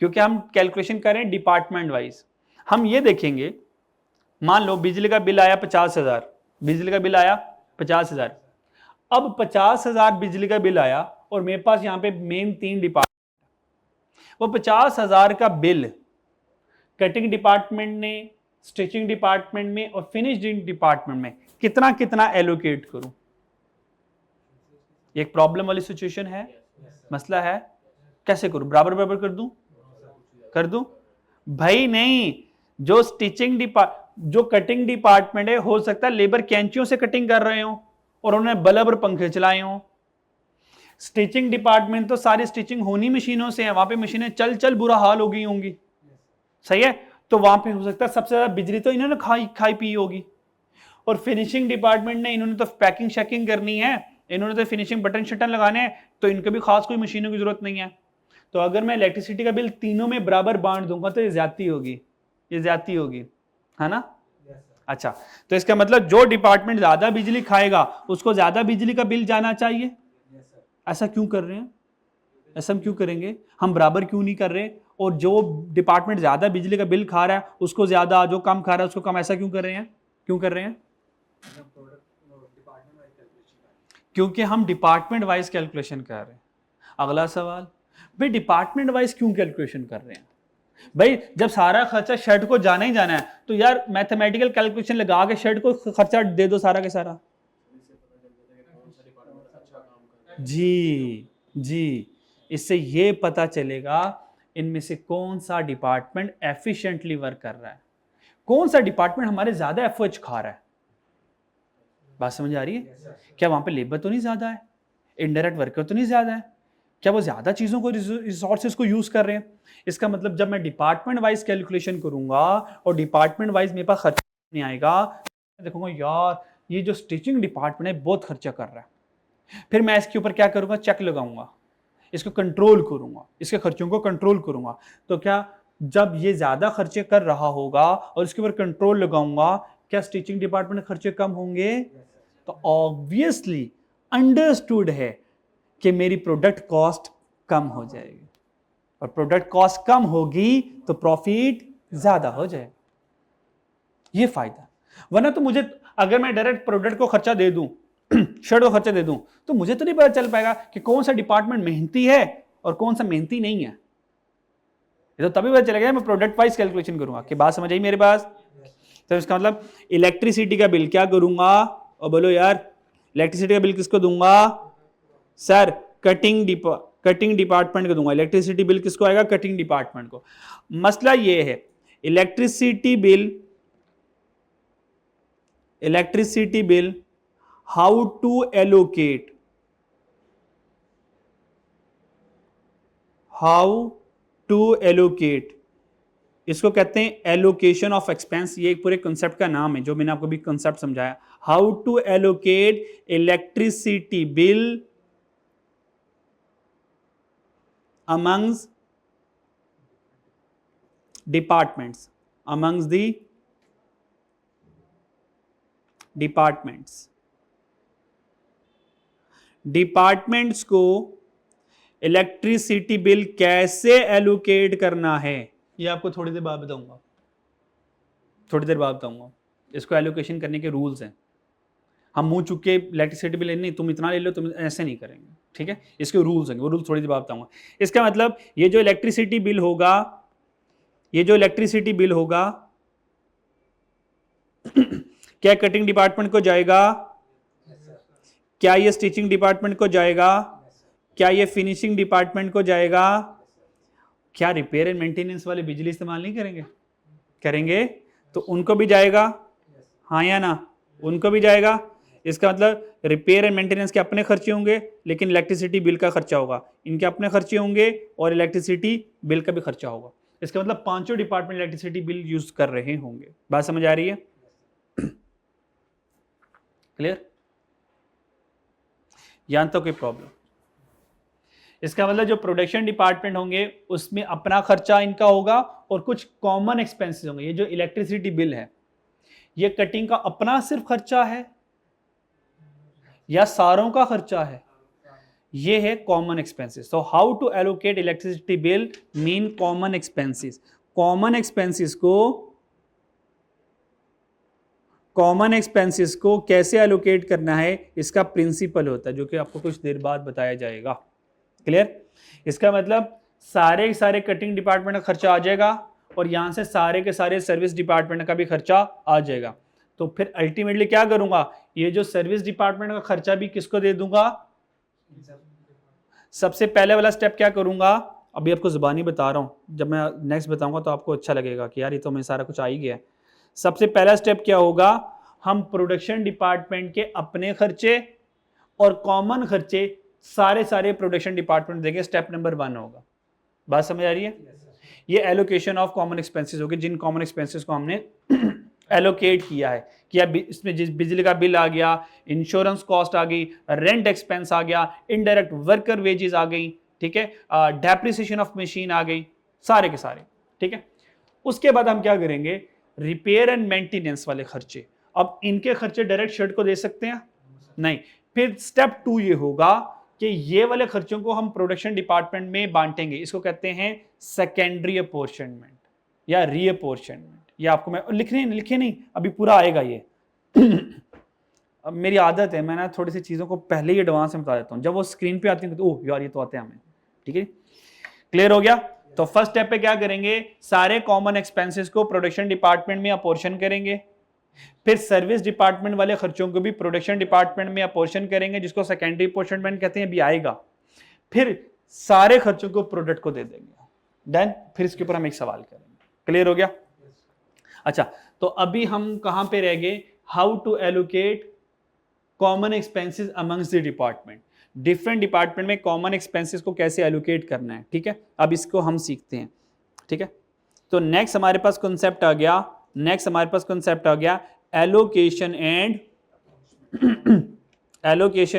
क्योंकि हम कैलकुलेशन करें डिपार्टमेंट वाइज। हम ये देखेंगे, मान लो बिजली का बिल आया 50,000, बिजली का बिल आया 50,000। अब 50,000 बिजली का बिल आया और मेरे पास यहां पे मेन 3 डिपार्टमेंट, वो 50,000 का बिल कटिंग डिपार्टमेंट ने, स्टिचिंग डिपार्टमेंट में और फिनिशिंग डिपार्टमेंट में कितना कितना एलोकेट करूं? एक प्रॉब्लम वाली सिचुएशन है, मसला है। कैसे करूं? बराबर बराबर कर दूं? भाई नहीं, जो स्टिचिंग जो कटिंग डिपार्टमेंट है, हो सकता है लेबर कैंचियों से कटिंग कर रहे हो और उन्होंने बल्ब और पंखे चलाए हो। स्टिचिंग डिपार्टमेंट तो सारी स्टिचिंग होनी मशीनों से है, वहां पे मशीनें चल चल बुरा हाल हो गई होंगी, सही है। तो वहां पे हो सकता है सबसे ज्यादा बिजली तो इन्होंने खाई पी होगी। और फिनिशिंग डिपार्टमेंट ने, इन्होंने तो पैकिंग शैकिंग करनी है, इन्होंने तो फिनिशिंग बटन शटन लगाने हैं, तो इनके भी खास कोई मशीनों की जरूरत नहीं है। तो अगर मैं इलेक्ट्रिसिटी का बिल तीनों में बराबर बांट दूंगा तो ये ज्यादती होगी, ये ज्यादती होगी, है ना? अच्छा, तो इसका मतलब जो डिपार्टमेंट ज्यादा बिजली खाएगा उसको ज्यादा बिजली का बिल जाना चाहिए। ऐसा क्यों कर रहे हैं? ऐसा हम क्यों करेंगे? हम बराबर क्यों नहीं कर रहे? और जो डिपार्टमेंट ज्यादा बिजली का बिल खा रहा है उसको ज्यादा, जो कम खा रहा है उसको कम, ऐसा क्यों कर रहे हैं? क्यों कर रहे हैं? क्योंकि हम डिपार्टमेंट वाइज कैलकुलेशन कर रहे हैं। अगला सवाल, भाई डिपार्टमेंट वाइज क्यों कैलकुलेशन कर रहे हैं? भाई जब सारा खर्चा शर्ट को जाना ही जाना है तो यार मैथमेटिकल कैलकुलेशन लगा के शर्ट को खर्चा दे दो सारा के सारा। जी, इससे ये पता चलेगा इनमें से कौन सा डिपार्टमेंट एफिशिएंटली वर्क कर रहा है, कौन सा डिपार्टमेंट हमारे ज्यादा एफर्ट खा रहा है। बात समझ आ रही है? क्या वहां पे लेबर तो नहीं ज्यादा है, इनडायरेक्ट वर्कर तो नहीं ज्यादा है, क्या वो ज़्यादा चीज़ों को रिसोर्सेज को यूज़ कर रहे हैं? इसका मतलब जब मैं डिपार्टमेंट वाइज कैलकुलेशन करूंगा और डिपार्टमेंट वाइज मेरे पास खर्चा नहीं आएगा, देखूंगा यार ये जो स्टिचिंग डिपार्टमेंट है बहुत खर्चा कर रहा है, फिर मैं इसके ऊपर क्या करूंगा, चेक लगाऊंगा, इसको कंट्रोल करूंगा, इसके खर्चों को कंट्रोल करूंगा। तो क्या जब ये ज्यादा खर्चे कर रहा होगा और इसके ऊपर कंट्रोल लगाऊंगा, क्या स्टिचिंग डिपार्टमेंट के खर्चे कम होंगे? तो ऑब्वियसली अंडरस्टूड है कि मेरी प्रोडक्ट कॉस्ट कम हो जाएगी, और प्रोडक्ट कॉस्ट कम होगी तो प्रॉफिट ज्यादा हो जाएगा। ये फायदा। वरना तो मुझे, अगर मैं डायरेक्ट प्रोडक्ट को खर्चा दे दूं, शर्ट को खर्चा दे दूं, तो मुझे तो नहीं पता चल पाएगा कि कौन सा डिपार्टमेंट मेहनती है और कौन सा मेहनती नहीं है। ये तो तभी पता चलेगा मैं प्रोडक्ट वाइज कैलकुलेशन करूंगा। कि बात समझ आई मेरे पास? तो इसका मतलब इलेक्ट्रिसिटी का बिल क्या करूंगा, और बोलो यार इलेक्ट्रिसिटी का बिल किसको दूंगा? सर कटिंग डिपार्टमेंट को दूंगा। इलेक्ट्रिसिटी बिल किसको आएगा? कटिंग डिपार्टमेंट को। मसला ये है electricity bill how to allocate, इसको कहते हैं एलोकेशन ऑफ एक्सपेंस। ये एक पूरे कॉन्सेप्ट का नाम है जो मैंने आपको भी कॉन्सेप्ट समझाया। How to allocate electricity bill amongst departments, departments को इलेक्ट्रिसिटी बिल कैसे एलोकेट करना है, ये आपको थोड़ी देर बाद बताऊंगा। इसको एलोकेशन करने के रूल्स हैं। हम मुंह चुके इलेक्ट्रिसिटी बिल नहीं, तुम इतना ले लो, तुम ऐसे नहीं करेंगे, ठीक है? इसके रूल्स हैं, वो रूल्स थोड़ी देर बाद बताऊंगा। इसका मतलब ये जो इलेक्ट्रिसिटी बिल होगा क्या कटिंग डिपार्टमेंट को जाएगा? क्या ये स्टिचिंग डिपार्टमेंट को जाएगा? क्या ये फिनिशिंग डिपार्टमेंट को जाएगा? क्या रिपेयर एंड मेंटेनेंस वाले बिजली इस्तेमाल नहीं करेंगे? तो उनको भी जाएगा, हाँ या ना? उनको भी जाएगा। इसका मतलब रिपेयर एंड मेंटेनेंस के अपने खर्चे होंगे, लेकिन इलेक्ट्रिसिटी बिल का खर्चा होगा, इनके अपने खर्चे होंगे और इलेक्ट्रिसिटी बिल का भी खर्चा होगा। इसका मतलब पांचों डिपार्टमेंट इलेक्ट्रिसिटी बिल यूज कर रहे होंगे। बात समझ आ रही है? क्लियर? यहां तो कोई प्रॉब्लम? इसका मतलब जो प्रोडक्शन डिपार्टमेंट होंगे उसमें अपना खर्चा इनका होगा और कुछ कॉमन एक्सपेंसेस होंगे। ये जो इलेक्ट्रिसिटी बिल है ये कटिंग का अपना सिर्फ खर्चा है या सारों का खर्चा है? ये है common expenses. So how to allocate electricity bill mean common expenses. Common expenses को कैसे एलोकेट करना है, इसका प्रिंसिपल होता है, जो कि आपको कुछ देर बाद बताया जाएगा। क्लियर? इसका मतलब सारे कटिंग डिपार्टमेंट का खर्चा आ जाएगा और यहां से सारे के सारे सर्विस डिपार्टमेंट का भी खर्चा आ जाएगा। तो फिर अल्टीमेटली क्या करूंगा, ये जो सर्विस डिपार्टमेंट का खर्चा भी किसको दे दूंगा? सबसे पहले वाला स्टेप क्या करूंगा, अभी आपको जुबानी बता रहा हूं, जब मैं नेक्स्ट बताऊंगा तो आपको अच्छा लगेगा कि यार ये तो मैं सारा कुछ आ ही गया है। सबसे पहला स्टेप क्या होगा, हम प्रोडक्शन डिपार्टमेंट के अपने खर्चे और कॉमन खर्चे सारे प्रोडक्शन डिपार्टमेंट देंगे। स्टेप नंबर 1 होगा। बात समझ आ रही है? ये एलोकेशन ऑफ कॉमन एक्सपेंसेस होगी, जिन कॉमन एक्सपेंसेस को हमने एलोकेट किया है। कि इसमें जिस बिजली का बिल आ गया, इंश्योरेंस कॉस्ट आ गई, रेंट एक्सपेंस आ गया, इनडायरेक्ट वर्कर वेजेस आ गई, ठीक है, डेप्रिसिएशन ऑफ मशीन आ गई, सारे के सारे, ठीक है। उसके बाद हम क्या करेंगे, रिपेयर एंड मेंटेनेंस वाले खर्चे। अब इनके खर्चे डायरेक्ट शर्ट को दे सकते हैं? नहीं। फिर स्टेप 2 ये होगा कि ये वाले खर्चों को हम प्रोडक्शन डिपार्टमेंट में बांटेंगे। इसको कहते हैं सेकेंडरी अपॉर्चनमेंट या रीअपॉर्चनमेंट। ये आपको मैं लिखे नहीं, अभी पूरा आएगा ये। अब मेरी आदत है, मैं ना थोड़ी सी चीज़ों को पहले ही एडवांस में बता देता हूँ, जब वो स्क्रीन पे आती है तो ओह यार ये तो आते हैं हमें, ठीक है। क्लियर हो गया? तो फर्स्ट स्टेप पे क्या करेंगे, सारे कॉमन एक्सपेंसेस को प्रोडक्शन डिपार्टमेंट में अपोर्शन करेंगे। फिर सर्विस डिपार्टमेंट वाले खर्चों को भी प्रोडक्शन डिपार्टमेंट में अपोर्शन करेंगे, जिसको सेकेंडरी अपोर्शनमेंट कहते हैं, अभी आएगा। फिर सारे खर्चों को प्रोडक्ट को दे देंगे। देन फिर इसके ऊपर हम एक सवाल करेंगे। क्लियर हो गया? अच्छा, तो अभी हम कहां पे रह गए, how to allocate common expenses amongst the department. Different department में कॉमन एक्सपेंसेस को कैसे एलोकेट करना है, ठीक है। अब इसको हम सीखते हैं, ठीक है। तो नेक्स्ट हमारे पास कॉन्सेप्ट आ गया एलोकेशन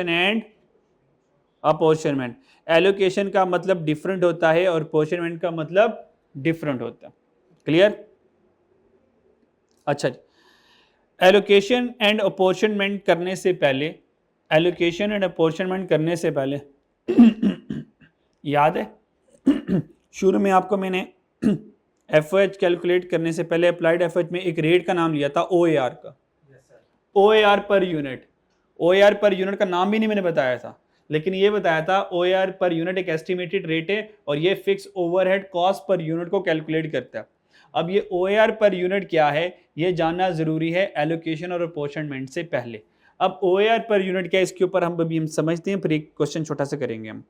एंड अपॉर्चनमेंट। एलोकेशन का मतलब डिफरेंट होता है और अपॉर्चनमेंट का मतलब डिफरेंट होता है। क्लियर? अच्छा जी, एलोकेशन एंड अपॉर्चनमेंट करने से पहले याद है शुरू में आपको मैंने एफओएच कैलकुलेट करने से पहले अप्लाइड एफओएच में एक रेट का नाम लिया था ओएआर का। ओएआर पर यूनिट, ओएआर पर यूनिट का नाम भी नहीं मैंने बताया था, लेकिन ये बताया था ओएआर पर यूनिट एक एस्टिमेटेड रेट है और ये fix overhead cost per unit को कैलकुलेट करता है। अब ये ओएआर पर यूनिट क्या है ये जानना जरूरी है एलोकेशन और अपॉर्चनमेंट से पहले। अब ओएआर पर यूनिट क्या है इसके ऊपर हम अभी समझते हैं, फिर एक क्वेश्चन छोटा सा करेंगे हम।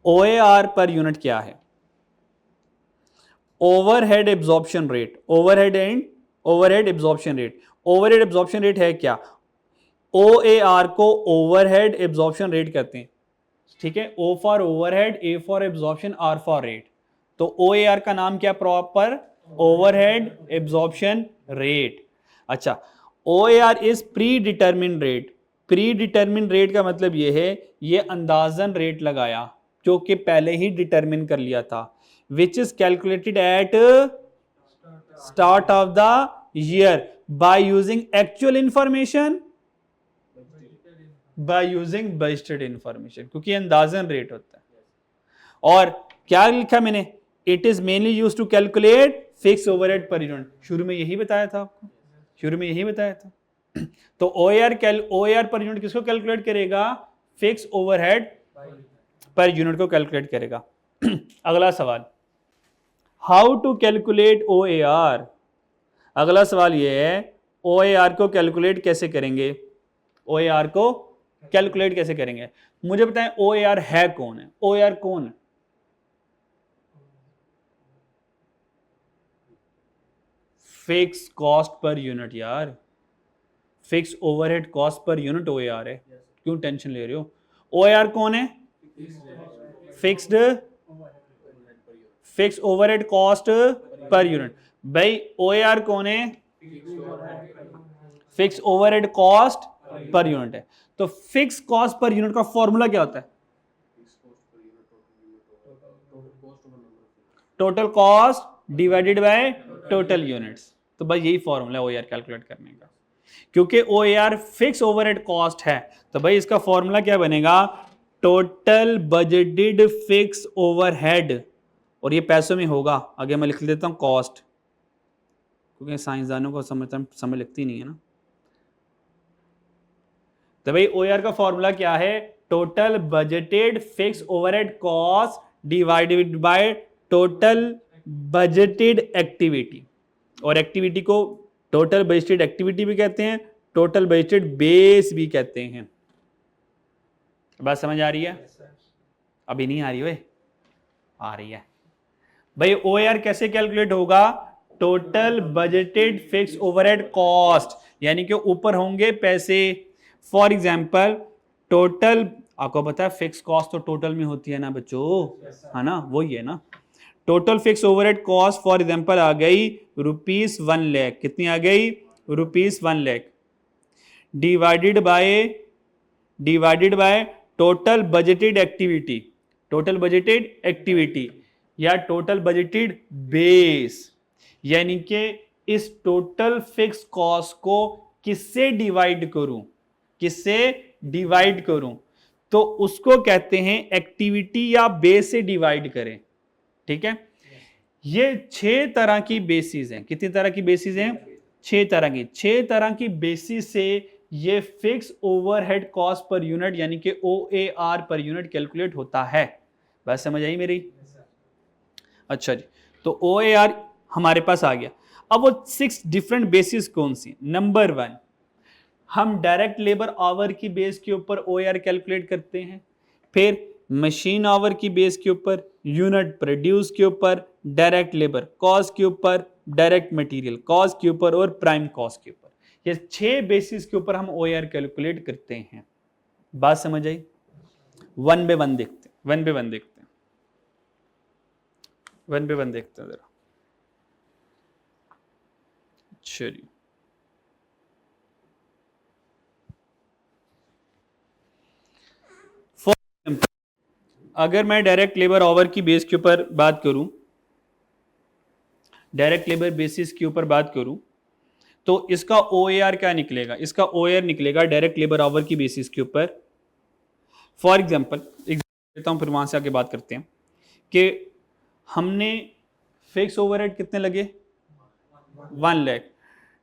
ओएआर पर यूनिट क्या है? Overhead absorption rate, overhead absorption rate. Overhead absorption rate है क्या? ओएआर को ओवरहेड एब्जॉर्प्शन रेट कहते हैं, ठीक है। O for overhead, A for absorption, R for rate. तो ओएआर का नाम क्या प्रॉपर? Overhead absorption rate. अच्छा, OAR is pre determine rate. Pre determine rate का मतलब ये है ये अंदाजन रेट लगाया जो कि पहले ही डिटरमिन कर लिया था, which is calculated at start of the year by using actual information, by using budgeted information, क्योंकि अंदाजन रेट होता है। और क्या लिखा मैंने? It is mainly used to calculate fix overhead per unit. शुरू में यही बताया था आपको, शुरू में यही बताया था। तो ओएआर पर यूनिट किसको कैलकुलेट करेगा? फिक्स ओवरहेड पर यूनिट को कैलकुलेट करेगा। अगला सवाल, हाउ टू कैलकुलेट ओएआर। अगला सवाल यह है ओएआर को कैलकुलेट कैसे करेंगे? ओएआर को कैलकुलेट कैसे करेंगे? मुझे बताएं ओएआर है कौन है? ओएआर कौन है? फिक्स कॉस्ट पर यूनिट यार, fix overhead cost per unit OAR है। क्यों टेंशन ले रहे हो? ओएआर कौन है? Fix overhead cost per unit. भाई ओएआर कौन है? Fix overhead cost per unit है। तो फिक्स कॉस्ट पर यूनिट का फॉर्मूला क्या होता है? Total cost divided by total units. तो भाई यही फॉर्मूला है ओएआर कैलकुलेट करने का। क्योंकि ओएआर फिक्स ओवरहेड कॉस्ट है तो भाई इसका फॉर्मूला क्या बनेगा? टोटल बजटेड फिक्स ओवरहेड, और ये पैसों में होगा। आगे मैं लिख देता हूं कॉस्ट, क्योंकि साइंसदानों को समझ लगती नहीं है ना। तो भाई ओएआर का फॉर्मूला क्या है? Total budgeted fix overhead cost divided by total budgeted activity. और एक्टिविटी को टोटल बजटेड एक्टिविटी भी कहते हैं, टोटल बजटेड बेस भी कहते हैं। बात समझ आ रही है? अभी नहीं आ रही है? आ रही है। भाई ओएआर कैसे कैलकुलेट होगा? Total budgeted fix overhead cost, यानी कि ऊपर होंगे पैसे। फॉर एग्जांपल टोटल, आपको पता है फिक्स कॉस्ट तो टोटल में होती है ना बच्चों, है ना, वही है ना। Total fix overhead cost for example आ गई ₹1 लाख। कितनी आ गई? ₹1 lakh divided by total budgeted activity, total budgeted activity या टोटल बजटेड बेस। यानी कि इस टोटल फिक्स कॉस्ट को किससे डिवाइड करूं, किससे डिवाइड करूं? तो उसको कहते हैं एक्टिविटी या बेस से डिवाइड करें, ठीक है। ये 6 तरह की बेसिस हैं। कितनी तरह की बेसिस हैं? 6 तरह की। 6 तरह की बेसिस से ये fix overhead cost per unit यानी कि ओएआर पर यूनिट कैलकुलेट होता है। बात समझ आई मेरी? अच्छा जी, तो ओएआर हमारे पास आ गया। अब वो 6 डिफरेंट बेसिस कौन सी? नंबर 1, हम डायरेक्ट लेबर आवर की बेस के ऊपर ओएआर कैलकुलेट करते हैं। फिर मशीन आवर की बेस के ऊपर, यूनिट प्रोड्यूस के ऊपर, डायरेक्ट लेबर कॉस्ट के ऊपर, डायरेक्ट मटेरियल कॉस्ट के ऊपर और प्राइम कॉस्ट के ऊपर। ये 6 बेसिस के ऊपर हम ओएआर कैलकुलेट करते हैं। बात समझ आई? वन बाय वन देखते हैं, वन बाय वन देखते हैं, वन बाय वन देखते हैं जरा। चलिए, अगर मैं डायरेक्ट लेबर आवर की बेस के ऊपर बात करूं, डायरेक्ट लेबर बेसिस के ऊपर बात करूं, तो इसका OAR क्या निकलेगा? इसका OAR निकलेगा डायरेक्ट लेबर आवर की बेसिस के ऊपर। फॉर एग्जांपल देता हूं, फिर वहां से आगे बात करते हैं कि हमने फिक्स ओवरहेड कितने लगे? 1 लाख।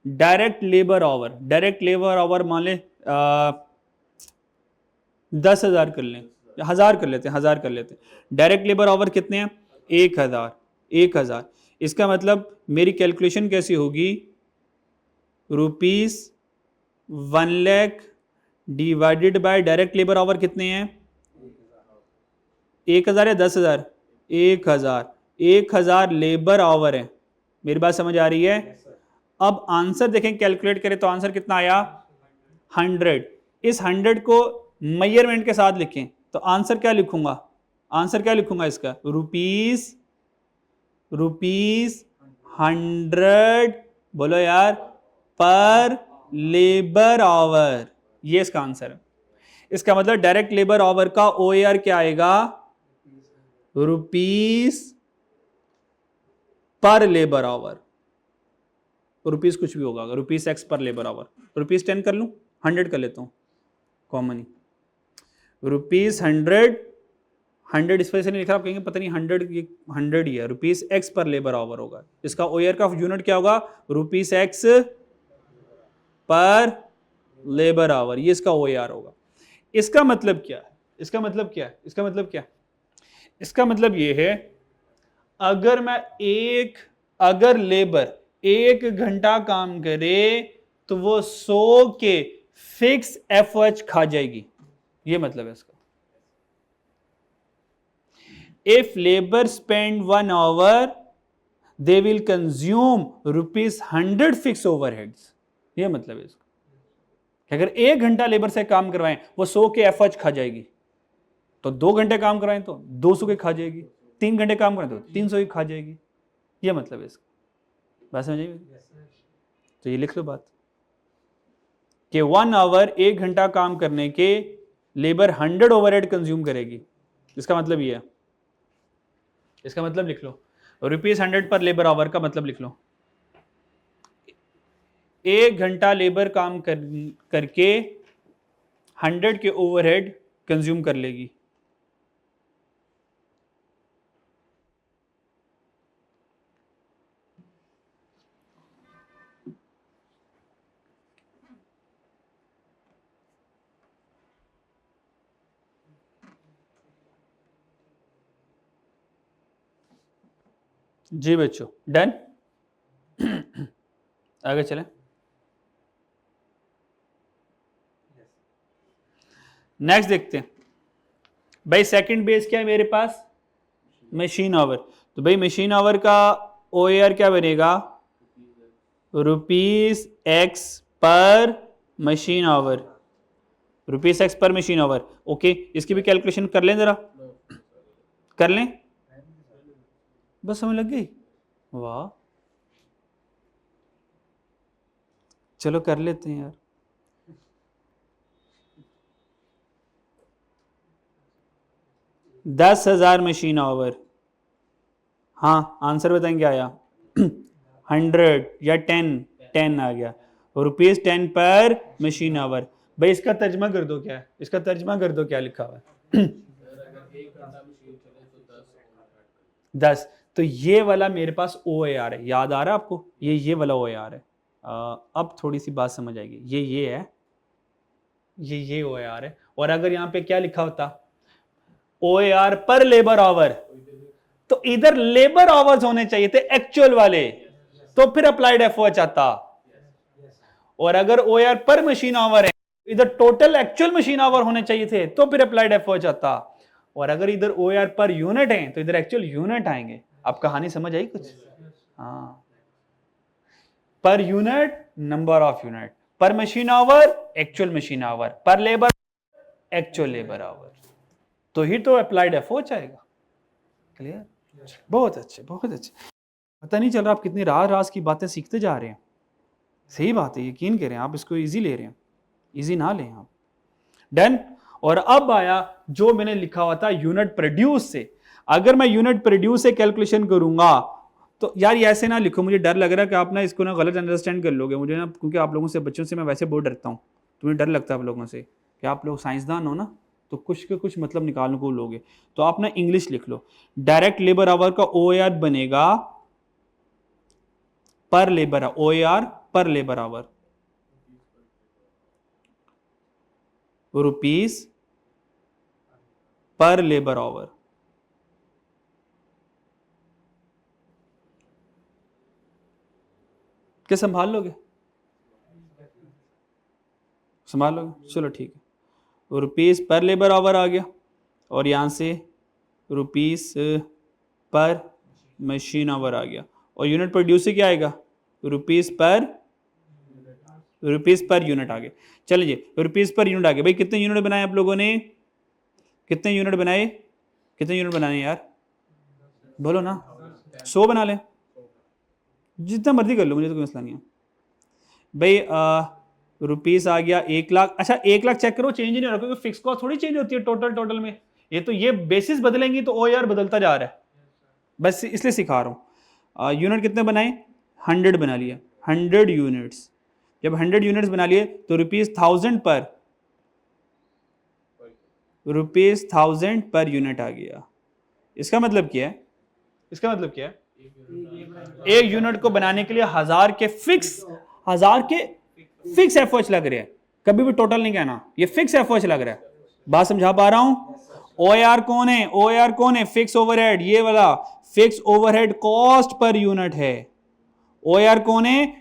डायरेक्ट लेबर आवर मान ले 10,000 कर लें, 1,000 कर लेते हैं, 1,000 कर लेते हैं। डायरेक्ट लेबर आवर कितने हैं? 1,000। इसका मतलब मेरी कैलकुलेशन कैसी होगी? ₹1 lakh divided bye direct labour our कितने हैं? 1,000 या 10,000? 1,000। 1,000 लेबर आवर है। मेरी बात समझ आ रही है? अब आंसर देखें, कैलकुलेट करें तो आंसर कितना आया? 100। इस 100 को मेजरमेंट के साथ लिखें तो आंसर क्या लिखूंगा? आंसर क्या लिखूंगा इसका? रुपीस 100, बोलो यार, पर लेबर आवर। ये इसका आंसर है। इसका मतलब डायरेक्ट लेबर आवर का OAR क्या आएगा? रुपीस पर लेबर आवर। रुपीस कुछ भी होगा, ₹X पर लेबर आवर। ₹10 कर लूं, 100 कर लेता हूं कॉमन ही। ₹100 इस वजह से नहीं लिखा, आप कहेंगे पता नहीं 100 ही है, ₹X पर लेबर आवर होगा। इसका OAR का यूनिट क्या होगा? ₹X पर लेबर आवर। ये इसका OAR होगा। इसका मतलब क्या है? इसका मतलब क्या है? इसका मतलब क्या है? इसका मतलब ये है, अगर लेबर 1 घंटा काम करे तो वो 100 के फिक्स FOH खा जाएगी। ये मतलब है इसका। If labour spend 1 hour they will consume ₹100 fix overheads. ये मतलब है इसका। अगर 1 घंटा लेबर से काम करवाएं वो 100 के FOH खा जाएगी, तो 2 घंटे काम करवाएं तो 200 के खा जाएगी, 3 घंटे काम करें तो 300 की खा जाएगी। ये मतलब है इसका। बात समझ आएगी? तो ये लिख लो बात कि 1 आवर 1 घंटा काम करने के लेबर 100 ओवरहेड कंज्यूम करेगी। इसका मतलब ये है। इसका मतलब लिख लो, ₹100 पर लेबर आवर का मतलब लिख लो, 1 घंटा लेबर काम करके 100 के ओवरहेड कंज्यूम कर लेगी। जी बच्चों, डन। आगे चलें। नेक्स्ट देखते हैं भाई, सेकंड बेस क्या है मेरे पास? Machine our. तो भाई मशीन आवर का OAR क्या बनेगा? ₹X पर मशीन आवर। ₹X पर मशीन आवर। ओके, इसकी भी कैलकुलेशन कर लें जरा, कर लें। बस समझ लग गई? वाह, चलो कर लेते हैं यार। 10,000 मशीन आवर। हाँ, आंसर बताएं क्या आया? 100 या 10 आ गया। ₹10 पर मशीन आवर। भाई इसका तर्जमा कर दो, क्या है इसका तर्जमा कर दो, क्या लिखा हुआ है? 10। तो ये वाला मेरे पास OAR है, याद आ रहा है आपको? ये वाला OAR है। अब थोड़ी सी बात समझ आएगी। ये है, ये OAR है। और अगर यहाँ पे क्या लिखा होता? OAR पर लेबर आवर, तो इधर लेबर आवर्स होने चाहिए थे एक्चुअल वाले, तो फिर अप्लाइड FOH आता। और अगर OAR पर मशीन आवर है, इधर टोटल एक्चुअल मशीन आवर होने चाहिए थे, तो फिर अप्लाइड FOH आता। और अगर इधर OAR पर यूनिट है तो इधर एक्चुअल यूनिट आएंगे। अब कहानी समझ आई कुछ? हाँ, per unit number of unit, per machine hour actual machine hour, per labour actual labour hour, तो ही तो अप्लाइड एफओएच आएगा। क्लियर? बहुत अच्छे, बहुत अच्छे। पता नहीं चल रहा आप कितनी राज की बातें सीखते जा रहे हैं। सही बात है, यकीन करें, आप इसको इजी ले रहे हैं, इजी ना लें आप। डन। और अब आया जो मैंने लिखा हुआ था यूनिट प्रोड्यूस से। अगर मैं यूनिट प्रोड्यूस से कैलकुलेशन करूंगा तो यार ये ऐसे ना लिखो, मुझे डर लग रहा है कि आप ना इसको ना गलत अंडरस्टैंड कर लोगे मुझे ना, क्योंकि आप लोगों से, बच्चों से मैं वैसे बहुत डरता हूँ, तो मुझे डर लगता है आप लोगों से कि आप लोग साइंसदान हो ना, तो कुछ के कुछ मतलब निकालने को लोगे। तो आप ना इंग्लिश लिख लो। डायरेक्ट लेबर आवर का OAR बनेगा पर लेबर, OAR पर लेबर आवर, रुपीस पर लेबर आवर। क्या संभाल लोगे? संभाल लोगे, चलो ठीक है। रुपीस पर लेबर आवर आ गया, और यहां से रुपीस पर मशीन आवर आ गया, और यूनिट प्रोड्यूस से क्या आएगा? रुपीस पर यूनिट आ गया। चलिए रुपीस पर यूनिट आ गया। भाई कितने यूनिट बनाए आप लोगों ने? कितने यूनिट बनाए? कितने यूनिट बनाने यार, बोलो ना। 100 बना लें, जितना मर्जी कर लो, मुझे तो कोई मसला नहीं है भाई। रुपीस आ गया 1 लाख। अच्छा 1 लाख चेक करो, चेंज नहीं हो रहा, क्योंकि फिक्स कॉस्ट थोड़ी चेंज होती है टोटल में। ये तो ये बेसिस बदलेंगी तो OAR बदलता जा रहा है, बस इसलिए सिखा रहा हूँ। यूनिट कितने बनाए? 100 बना लिया, 100 यूनिट्स। जब 100 यूनिट्स बना लिए तो ₹1000 पर यूनिट आ गया। इसका मतलब क्या है? इसका मतलब क्या है? एक यूनिट को बनाने के लिए 1000 के फिक्स एफर्ट्स लग रहे हैं। कभी भी टोटल नहीं कहना, ये फिक्स एफर्ट्स लग रहा है। बात समझा पा रहा हूं? OAR कौन है? OAR कौन है? फिक्स ओवरहेड, ये वाला fix overhead cost per unit है। OAR कौन है?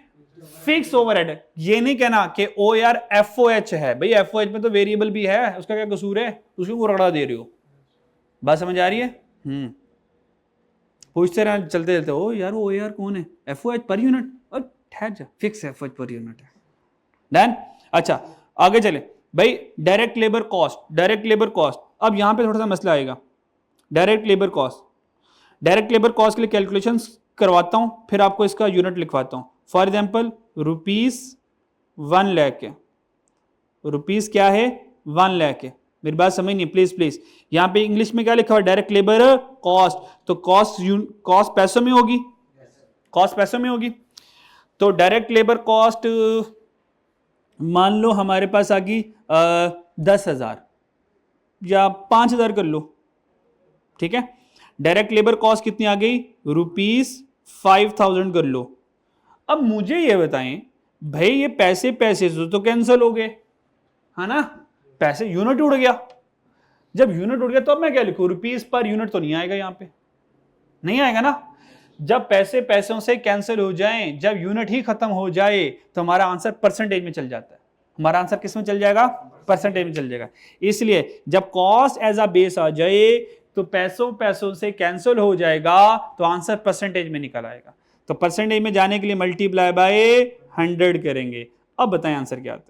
Fix overhead. ये नहीं कहना कि OAR FOH है। भाई FOH में तो वेरिएबल भी है, उसका क्या कसूर है? उसको रगड़ा दे रहे हो। बात समझ आ रही है? पूछते रहे चलते चलते, ओ यार वो OAR कौन है? FOH पर यूनिट, और ठहर जा, फिक्स FOH पर यूनिट है। डन। अच्छा आगे चले भाई। डायरेक्ट लेबर कॉस्ट, अब यहां पे थोड़ा सा मसला आएगा। डायरेक्ट लेबर कॉस्ट के लिए कैलकुलेशंस करवाता हूं, फिर आपको इसका यूनिट लिखवाता हूं। फॉर एग्जांपल ₹1 लाख है, रुपीस क्या है? 1 लाख है। मेरी बात समझ नहीं, प्लीज। यहां पे इंग्लिश में क्या लिखा हुआ है? डायरेक्ट लेबर कॉस्ट, तो कॉस्ट पैसों में होगी, कॉस्ट पैसों में होगी। तो डायरेक्ट लेबर कॉस्ट मान लो हमारे पास आ गई 10,000 या 5,000 कर लो, ठीक है। डायरेक्ट लेबर कॉस्ट कितनी आ गई? ₹5,000 कर लो। अब मुझे ये बताएं भाई, ये पैसे तो कैंसिल हो गए, है ना? पैसे, यूनिट उड़ गया। जब यूनिट उड़ गया तो अब मैं क्या लिखूं? रुपीस पर यूनिट तो नहीं आएगा, यहां पे नहीं आएगा ना। जब पैसे पैसों से कैंसिल हो जाएं, जब यूनिट ही खत्म हो जाए, तो हमारा आंसर परसेंटेज में चल जाता है। हमारा आंसर किस में चल जाएगा? परसेंटेज में चल जाएगा। इसलिए जब कॉस्ट एज अ बेस आ जाए तो पैसों से कैंसिल हो जाएगा, तो आंसर परसेंटेज में निकल आएगा। तो परसेंटेज में जाने के लिए मल्टीप्लाई बाय 100 करेंगे। अब बताएं आंसर क्या आता है?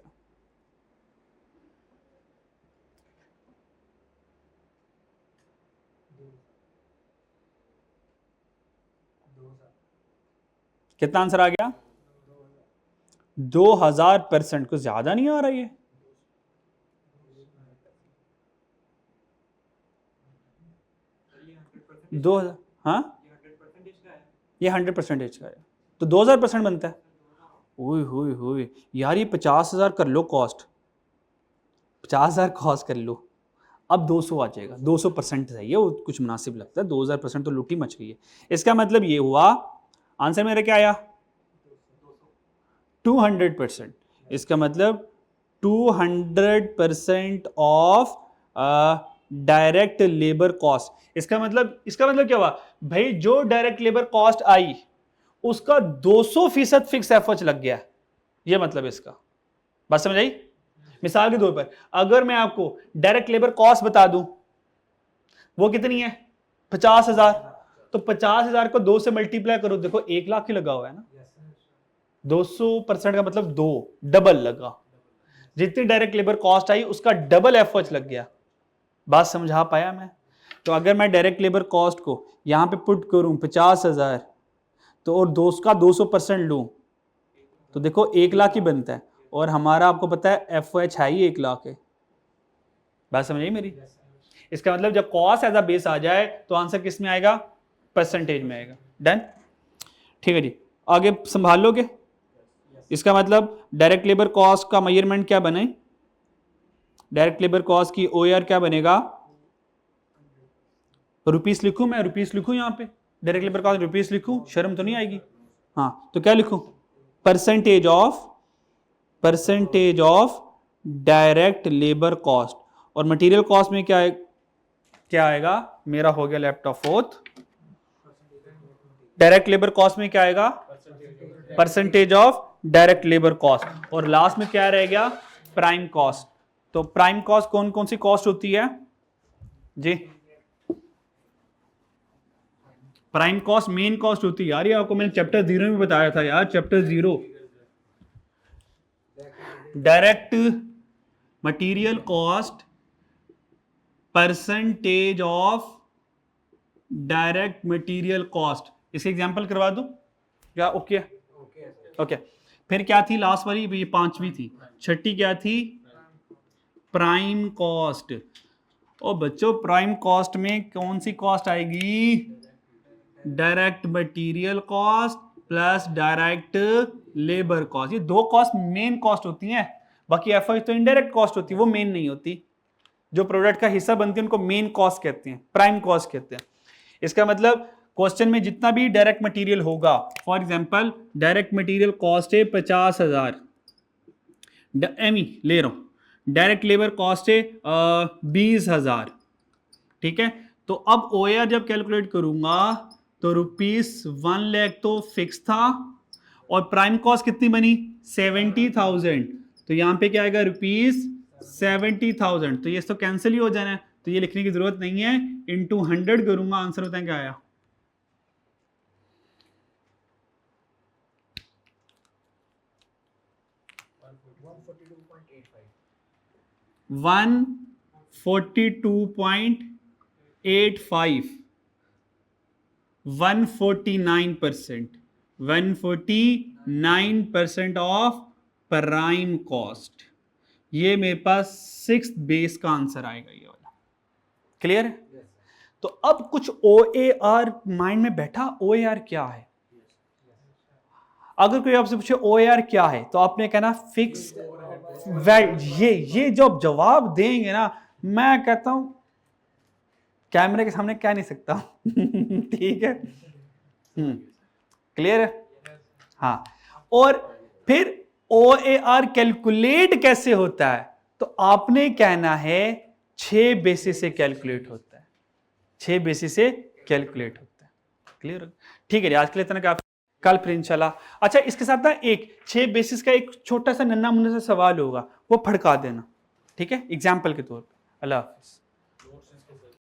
कितना आंसर आ गया? 2000%। कुछ ज्यादा नहीं आ रहा ये? दो, हाँ ये 100% का है, तो 2000% बनता है। ओए होए होए यार, ये 50,000 कर लो कॉस्ट, 50,000 कॉस्ट कर लो। अब 200 आ जाएगा, 200% है ये, वो कुछ मुनासिब लगता है। 2000% तो लुटी मच गई है। इसका मतलब ये हुआ, आंसर मेरा क्या आया? 200%। इसका मतलब 200% ऑफ डायरेक्ट लेबर कॉस्ट। इसका मतलब क्या हुआ भाई? जो डायरेक्ट लेबर कॉस्ट आई उसका 200% फिक्स एफर्ट लग गया, ये मतलब इसका। बात समझ आई? मिसाल के तौर पर अगर मैं आपको डायरेक्ट लेबर कॉस्ट बता दूं, वो कितनी है? 50,000। तो 50,000 को 2 से मल्टीप्लाई करो, देखो 1 लाख ही लगा हुआ है ना। 200% का मतलब 2 डबल लगा। जितनी डायरेक्ट लेबर कॉस्ट आई उसका डबल एफर्ट लग गया। बात समझा पाया मैं? तो अगर मैं डायरेक्ट लेबर कॉस्ट को यहां पे पुट करूं 50,000 तो और उसका 200% लूं तो देखो 1 लाख ही बनता है, और हमारा आपको पता है एफओएच है ही 1 लाख है। बात समझ आई मेरी? इसका मतलब जब कॉस्ट एज अ बेस आ जाए तो आंसर किस में आएगा? परसेंटेज में आएगा। डन? ठीक है जी, आगे संभाल लोगे? इसका मतलब डायरेक्ट लेबर कॉस्ट का मेजरमेंट क्या बने? डायरेक्ट लेबर कॉस्ट की ओआर क्या बनेगा? रुपीस लिखूं मैं? रुपीस लिखूं यहां पे? डायरेक्ट लेबर कॉस्ट रुपीस लिखूं? शर्म तो नहीं आएगी? हाँ, तो क्या लिखूं? Percentage of direct labour cost. और मटेरियल कॉस्ट में क्या आएगा? मेरा हो गया laptop fourth. Direct labour cost में क्या आएगा? Percentage of direct labour cost. और लास्ट में क्या रह गया? Prime cost. तो प्राइम कॉस्ट कौन कौन सी कॉस्ट होती है जी? प्राइम कॉस्ट मेन कॉस्ट होती है यार, ये आपको मैंने चैप्टर 0 में बताया था यार, chapter 0। Direct material cost percentage of direct material cost. इसके एग्जांपल करवा दूं क्या? ओके। फिर क्या थी लास्ट वाली? ये 5वीं थी। छठी क्या थी? Prime cost. ओ बच्चों, प्राइम कॉस्ट में कौन सी कॉस्ट आएगी? Direct material cost plus direct labour cost. ये 2 कॉस्ट मेन कॉस्ट होती हैं, बाकी एफआई तो इनडायरेक्ट कॉस्ट होती है, वो मेन नहीं होती। जो प्रोडक्ट का हिस्सा बनती है उनको मेन कॉस्ट कहते हैं, प्राइम कॉस्ट कहते हैं। इसका मतलब क्वेश्चन में जितना भी डायरेक्ट मटेरियल होगा, for example direct material cost है 50,000, ले रहा हूं। डायरेक्ट लेबर कॉस्ट है 20,000, ठीक है। तो अब ओआर जब कैलकुलेट करूंगा तो ₹1 लाख तो फिक्स था, और प्राइम कॉस्ट कितनी बनी? 70,000। तो यहां पे क्या आएगा? ₹70,000। तो ये तो कैंसिल ही हो जाना है, तो ये लिखने की जरूरत नहीं है, इंटू 100 करूंगा। आंसर होता है क्या आया? 142.85, 149%, 149% ऑफ प्राइम कॉस्ट। ये मेरे पास 6th बेस का आंसर आएगा, ये वाला। क्लियर है? तो अब कुछ OAR माइंड में बैठा, OAR क्या है? अगर कोई आपसे पूछे OAR क्या है तो आपने कहना फिक्स ये जो जवाब देंगे ना, मैं कहता हूं कैमरे के सामने कह नहीं सकता। ठीक है? क्लियर है? हाँ। और फिर OAR कैलकुलेट कैसे होता है? तो आपने कहना है 6 बेसिस से कैलकुलेट होता है, 6 बेसिस से कैलकुलेट होता है। क्लियर? ठीक है जी, आज के लिए इतना काफी, कल फिर इंशाल्लाह। अच्छा, इसके साथ ना एक 6 बेसिस का एक छोटा सा नन्ना मुन्ना सा सवाल होगा, वो फड़का देना, ठीक है, एग्जाम्पल के तौर पर। अल्लाह हाफिज।